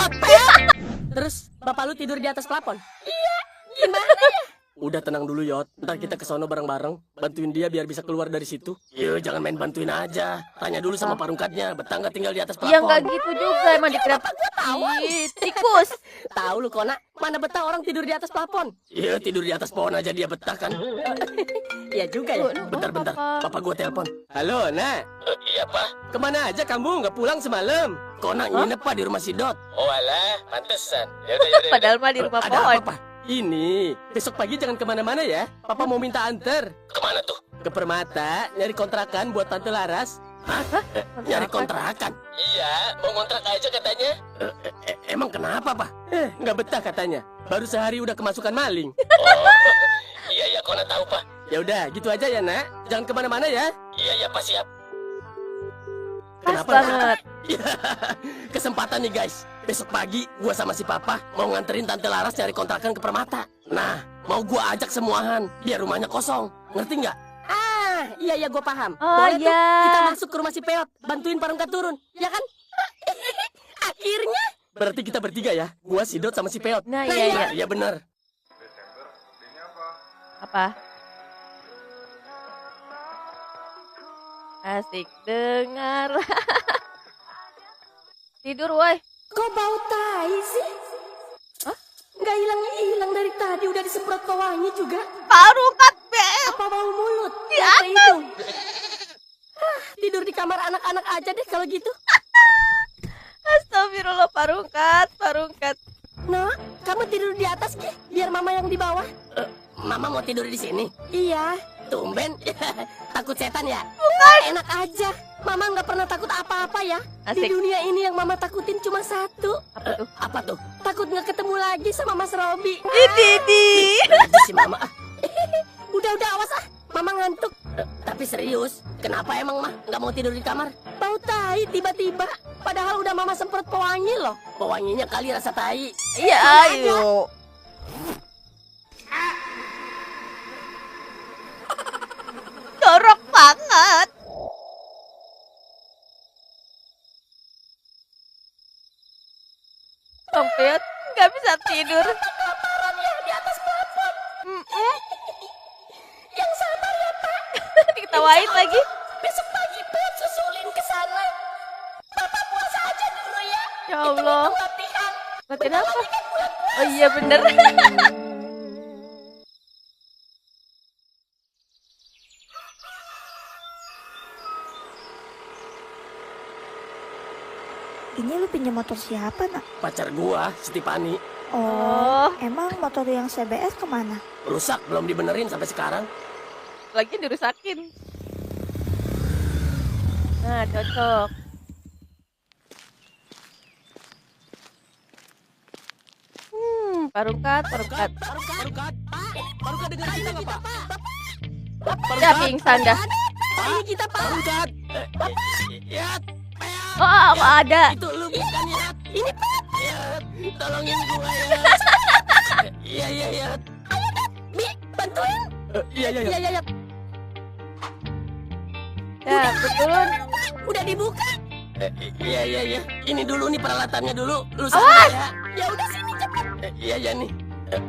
Terus bapak lu tidur di atas plafon? Iya. Gimana ya? udah tenang dulu, Yot. Ntar kita ke sono bareng-bareng, bantuin dia biar bisa keluar dari situ. Yo, jangan main bantuin aja. Tanya dulu sama Parungkatnya, betah nggak tinggal di atas ya plafon? nggak gitu juga. Emang dikira Ih, tikus. Tahu lu Kona, mana betah orang tidur di atas plafon? Iya, tidur di atas pohon aja dia betah kan. Iya juga ya. Bentar. Papa gua telepon. Halo, Nak. Iya, Pak. Kemana aja kamu? Nggak pulang semalam? Kona nginep, Pak, di rumah si Dot. Oh alah, pantesan. Yaudah. Padahal mah di rumah Ada pohon. apa, Pak? Ini, besok pagi jangan kemana-mana ya. Papa mau minta anter. Kemana tuh? Ke Permata, nyari kontrakan buat Tante Laras. Hah? Nyari kontrakan? Iya, mau ngontrak aja katanya. Emang kenapa, Pak? Nggak betah katanya. Baru sehari udah kemasukan maling. Oh, iya, Kona tahu, Pak. Ya udah, gitu aja ya, Nak. Jangan kemana-mana ya. Iya, Pak, siap. Pas Kenapa, banget. Kesempatan nih, guys. Besok pagi, gua sama si Papa mau nganterin Tante Laras nyari kontrakan ke Permata. Nah, mau gua ajak semuahan, biar rumahnya kosong. Ngerti nggak? Iya gue paham. Oh, Boleh tuh, iya. kita masuk ke rumah si Peot, bantuin Parungkat turun, ya kan? Akhirnya. Berarti kita bertiga ya. Gua, si Dot, sama si Peot. Nah, iya. Iya benar. Apa? Asik dengar. Tidur, woi. Kok bau tai sih? Hah? Nggak hilang dari tadi, udah disemprot pewangi juga. Parungkat, Be. Apa bau mulut? Di Apa atas. itu? Tidur di kamar anak-anak aja deh kalau gitu. Astagfirullah, Parungkat. Nah, kamu tidur di atas Ki, biar mama yang di bawah. Mama mau tidur di sini. Iya. Tumben. Takut setan ya? Enak aja. Mama nggak pernah takut apa-apa ya. Di Asik. dunia ini yang mama takutin cuma satu. Apa tuh? Apa tuh? Takut nggak ketemu lagi sama Mas Robi. Didi. Aja si Mama. Udah awas ah. Mama ngantuk. Tapi serius, kenapa emang mah nggak mau tidur di kamar? Bau tai tiba-tiba. Padahal udah mama semprot pewangi loh. Pewanginya kali rasa tai. Iya, ayo. Jorok banget. Bang Peot nggak bisa tidur. Kelaparan ya di atas plafon. Yang sabar ya Pak. Diketawain lagi. Besok pagi Pet susulin ke sana. Bapak puasa aja dulu ya. Ya Allah. Latihan. Latihan apa? Oh iya bener. Ini lu pinjam motor siapa, Nak? Pacar gua, si Tipani, Oh, emang motor yang CBS kemana? rusak belum dibenerin sampai sekarang. Lagi dirusakin. Nah, cocok. Parungkat. Parungkat. Parungkat dengerin kita nggak, Pak? Ya pingsan dah. Ini kita Pak. Parungkat. Ya, Oh, ada. itu lu bukan ya? Ini Pak. Ya, tolongin gua ya. Iya. Mi, bantuin. Iya. Iya. Ya, betul. Udah dibuka. Iya. Ini dulu nih peralatannya dulu. Lu sabar ya. Ya udah sini cepet. Iya nih.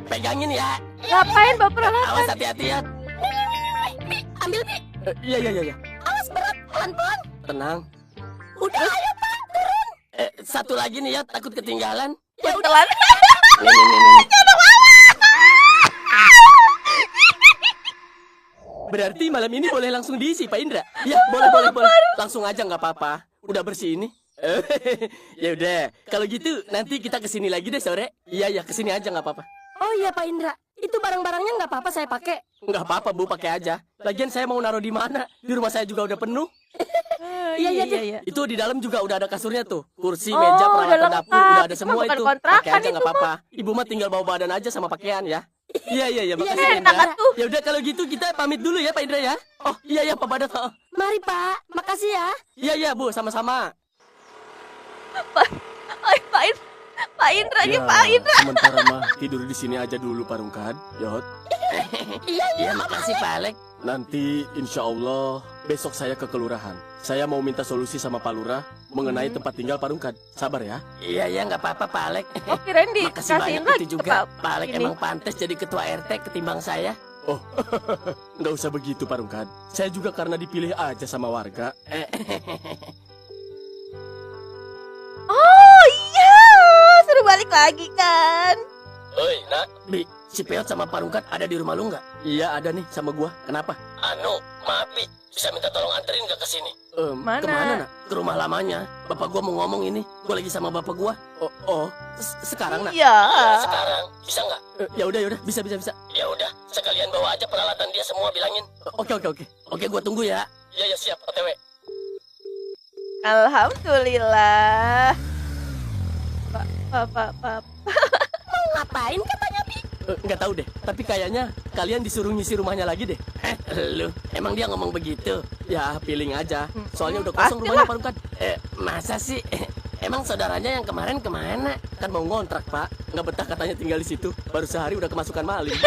Pegangin ya. Ngapain bawa peralatan? Awas hati-hati ya. Ambil Pi. Iya. Awas berat, pelan-pelan. Tenang. Udah ayo Pak. Satu lagi nih ya, takut ketinggalan. Ya udah. Telan. Nih. Berarti malam ini boleh langsung diisi Pak Indra? Ya, boleh. Langsung aja nggak apa-apa. Udah bersih ini. Ya udah, kalau gitu nanti kita kesini lagi deh sore. Iya, kesini aja nggak apa-apa. Oh iya Pak Indra, itu barang-barangnya nggak apa-apa saya pakai. Nggak apa-apa Bu, pakai aja. Lagian saya mau naruh di mana? Di rumah saya juga udah penuh. Iya. Itu di dalam juga udah ada kasurnya tuh. Kursi, Oh, meja, udah peralatan lengkap. dapur, udah ada Itu semua bukan itu. kontrakan Pakai aja itu nggak apa-apa. Ibu mah tinggal bawa badan aja sama pakaian ya. Iya, makasih Iya, Pak Indra. enak tuh. Ya udah kalau gitu kita pamit dulu ya Pak Indra ya. Oh, iya Pak Badot. Oh. Mari Pak, makasih ya. Iya Bu, sama-sama. Pak Indra nih, Pak Indra. Sementara mah tidur di sini aja dulu Pak Rungkad. Yot. Iya, makasih Pak Alek. Nanti insya Allah besok saya ke kelurahan. Saya mau minta solusi sama Pak Lurah mengenai tempat tinggal Pak Rungkad. Sabar ya. Iya, nggak apa-apa Pak Alek. Oh, kirain Makasih dikasihin banyak lagi itu ke juga. Pak Pak Alek ini. emang pantas jadi ketua RT ketimbang saya. Oh, nggak usah begitu Pak Rungkad. Saya juga karena dipilih aja sama warga. Oh iya, suruh balik lagi kan. Oi, nak. Bi, si Peot sama Pak Rungkad ada di rumah lu nggak? Iya, ada nih sama gua. Kenapa? Anu, maaf, Pi. Bisa minta tolong anterin gak ke sini? Mana? Kemana nak? Ke rumah lamanya. Bapak gua mau ngomong ini. Gua lagi sama bapak gua. Sekarang nak? Iya. Sekarang bisa nggak? Ya udah, bisa. Ya udah, sekalian bawa aja peralatan dia semua bilangin. Oke. Oke, gua tunggu ya. Ya siap, OTW. Alhamdulillah. Pak. Mau ngapain katanya Pi? Nggak tahu deh. Tapi kayaknya kalian disuruh ngisi rumahnya lagi deh. Lu, emang dia ngomong begitu? Ya, feeling aja. Soalnya udah kosong rumahnya Pak Rungkad. Masa sih? Emang saudaranya yang kemarin kemana? Kan mau ngontrak Pak. Nggak betah katanya tinggal di situ. Baru sehari udah kemasukan maling.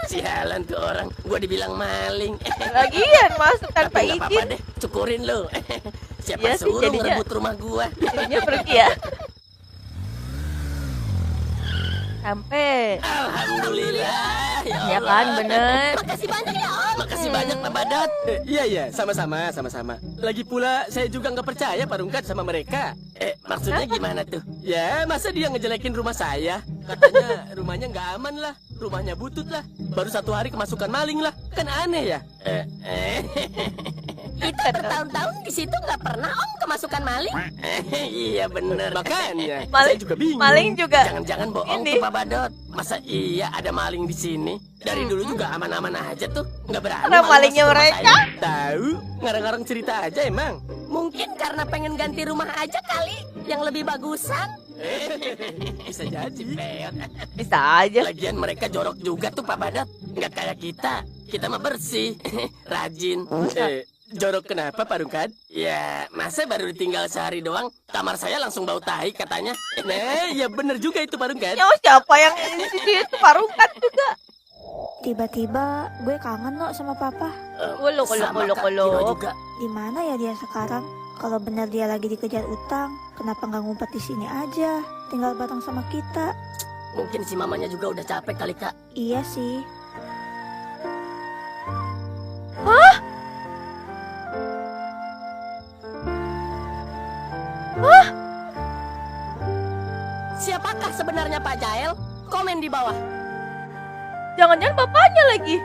Sialan tuh orang. Gua dibilang maling. Lagian masuk tanpa Tapi nggak apa-apa izin. deh. Cukurin lu. Siapa Iya sih, suruh jadinya- ngerebut rumah gua? Jadinya pergi ya. Sampai. Alhamdulillah. Ya kan, bener. Makasih banyak ya Om. Makasih banyak Pak Badot. Iya, sama-sama. Lagi pula saya juga nggak percaya Pak Rungkad sama mereka. Maksudnya gimana tuh? Ya, masa dia ngejelekin rumah saya? Katanya rumahnya nggak aman lah, rumahnya butut lah, baru 1 hari kemasukan maling lah, kan aneh ya? Kita bertahun-tahun di situ nggak pernah Om kemasukan maling. Iya bener. Makanya, Maling- saya juga bingung. maling juga. Jangan-jangan bohong Ini. tuh Pak Badot. Masa iya ada maling di sini? Dari dulu juga aman-aman aja tuh, nggak berani. Karena maling malingnya masuk rumah mereka. saya. Tahu? Ngarang-ngarang cerita aja emang. Mungkin karena pengen ganti rumah aja kali, yang lebih bagusan. Bisa jadi. Bisa aja. Lagian mereka jorok juga tuh Pak Badot. Nggak kayak kita. Kita mah bersih, rajin. Jorok kenapa Pak Rungkad? Ya, masa baru ditinggal sehari doang, kamar saya langsung bau tahi katanya. Nah, ya bener juga itu Pak Rungkad. Ya siapa yang di situ itu Pak Rungkad juga. Tiba-tiba gue kangen no sama papa. Kuluk. Sama Kak Kiro juga. Di mana ya dia sekarang? Kalau benar dia lagi dikejar utang, kenapa nggak ngumpet di sini aja? Tinggal bareng sama kita. Mungkin si mamanya juga udah capek kali Kak. Iya sih. Siapakah sebenarnya Pak Jael? Komen di bawah. Jangan-jangan bapaknya lagi.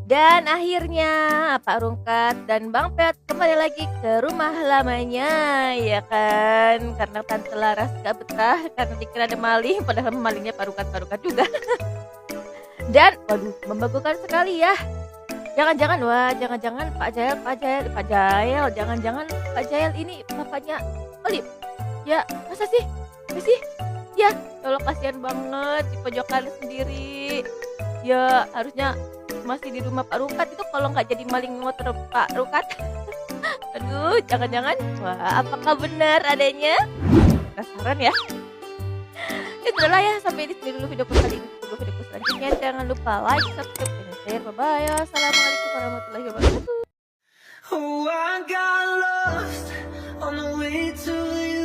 Dan akhirnya Pak Rungkad dan Bang Peot kembali lagi ke rumah lamanya, ya kan? Karena Tante Laras gak betah karena dikira ada maling, padahal malingnya Pak Rungkad juga. Dan, waduh, membanggakan sekali ya. Jangan-jangan Pak Jael, jangan-jangan Pak Jael ini bapaknya Olip. Ya, masa sih? Ya, kalau kasihan banget di pojokan sendiri. Ya, harusnya masih di rumah Pak Rungkad itu kalau nggak jadi maling motor Pak Rungkad. Aduh, jangan-jangan. Wah, apakah benar adanya? Penasaran ya? Ya, sudahlah ya, sampai di sini dulu video kali ini. tunggu videoku selanjutnya. Jangan lupa like, subscribe, dan share. Bye-bye. Assalamualaikum warahmatullahi wabarakatuh. Oh, I got lost on the way to you.